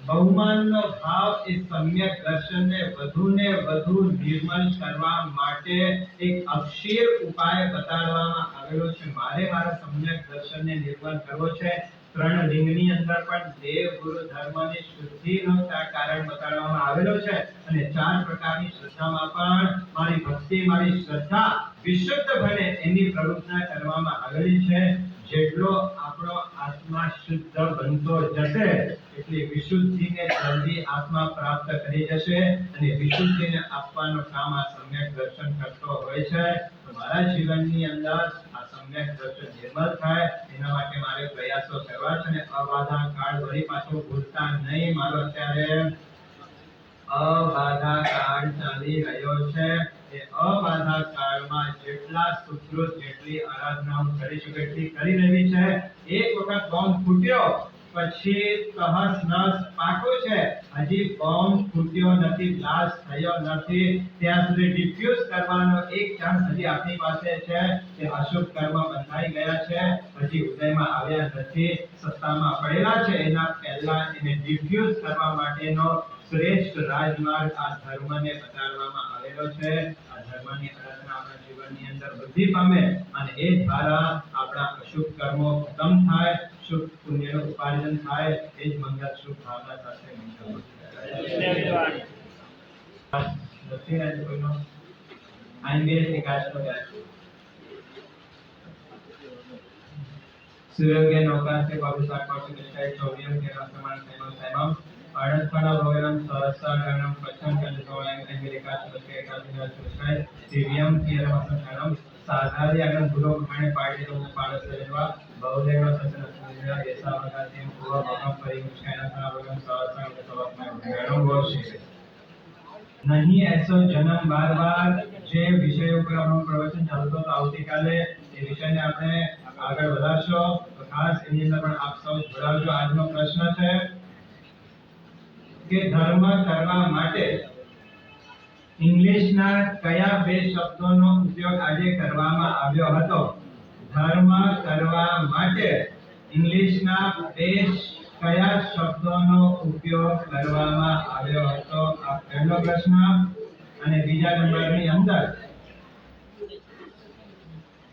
બહુમાનનો ભાવ એ સમ્યક દર્શનને વધુને વધુ નિર્મળ કરવા માટે એક અક્ષીર ઉપાય બતાડવામાં આવેલો છે. મારે મારા સમ્યક દર્શનને નિર્મળ કરવો છે. ત્રણ લિંગની અંદર પણ દેવ ગુરુ ધર્મની શુદ્ધિનો કારણ બતાડવામાં આવેલો છે અને ચાર પ્રકારની શ્રદ્ધામાં પણ મારી ભક્તિ, મારી શ્રદ્ધા વિશુદ્ધ બને એની પ્રવૃત્તિ કરવામાં આવેલી છે. જેટલો આપણો આત્મા શુદ્ધ બનતો જશે એટલી વિશુદ્ધિને જલ્દી આત્મા પ્રાપ્ત કરી જશે અને વિશુદ્ધિને આપવાનું કામ આ સમ્યક દર્શન કરતો હોય છે. તો મારા જીવનની અંદર આ સમ્યક દર્શન નિર્મળ થાય એના માટે મારે પ્રયાસો કરવા છે અને અબાધા કાળ વળી પાછો ભૂલતા નહીં. મારો અત્યારે અબાધા કાળ ચાલી રહ્યો છે. એ અબાધા કાળમાં જેટલા સુકૃત, જેટલી આરાધના હું કરી શકું એટલી કરી રહી છે. એક વખત બોમ્બ ફૂટ્યો પછી તહસ નસ પાક્યો છે. હજી બોમ્બ ફૂટ્યો નથી, બ્લાસ્ટ થયો નથી, ત્યાં સુધી ડિફ્યુઝ કરવાનો એક ચાન્સ હજી આપણી પાસે છે. કે અશુભ કર્મ બંધાઈ ગયા છે, હજી ઉદયમાં આવ્યા નથી, સત્તામાં પડેલા છે. એના પહેલા એને ડિફ્યુઝ કરવા માટેનો શ્રેષ્ઠ રાજમાર્ગ આ ધર્મને બતાડવામાં આવેલો છે. આ ધર્મની આરાધના આપણા જીવનની અંદર વૃદ્ધિ પામે અને એ દ્વારા આપણા અશુભ કર્મો ખતમ થાય, શુભ પુણ્યનું ઉપાર્જન થાય. એ જ મંગલ શુભ ભાવના સાથે મંગલ सूर्य नौका से पवित्र आकाश के चौरियम के रसमान सेवम सेवम अड़सना भोगरम सहस्र गणम पचन कंजोयम अमेरिका के का दिना चुस्काय दिव्यम की रमसनम साधारी अगन गुरु प्रमाणे पाड़ी तो पाड़स लेवा बहुदेव सचन सुनिया ऐसा वगाते पूरा भगम परि मुस्काना था भगम सहस्र के सबक में गणम वर्षे नहीं ऐसो जन्म बार बार जे विषय ઉપર આપણું પ્રવચન ચાલતો તો આવતીકાલે એ વિષયને આપણે આગળ વધારશો. તો ખાસ એની અંદર પણ આપ સૌ જોડાવજો. આજનો પ્રશ્ન છે કે ધર્મ કરવા માટે ઇંગ્લિશના કયા બે શબ્દોનો ઉપયોગ આજે કરવામાં આવ્યો હતો? ધર્મ કરવા માટે ઇંગ્લિશના બે કયા શબ્દોનો ઉપયોગ કરવામાં આવ્યો હતો? આ પહેલો પ્રશ્ન. અને બીજા નંબરની અંદર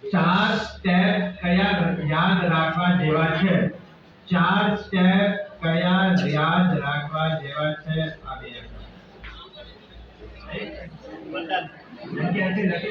ચાર સ્ટેપ કયા યાદ રાખવા જેવા છે? ચાર સ્ટેપ કયા યાદ રાખવા જેવા છે? આ બે લખી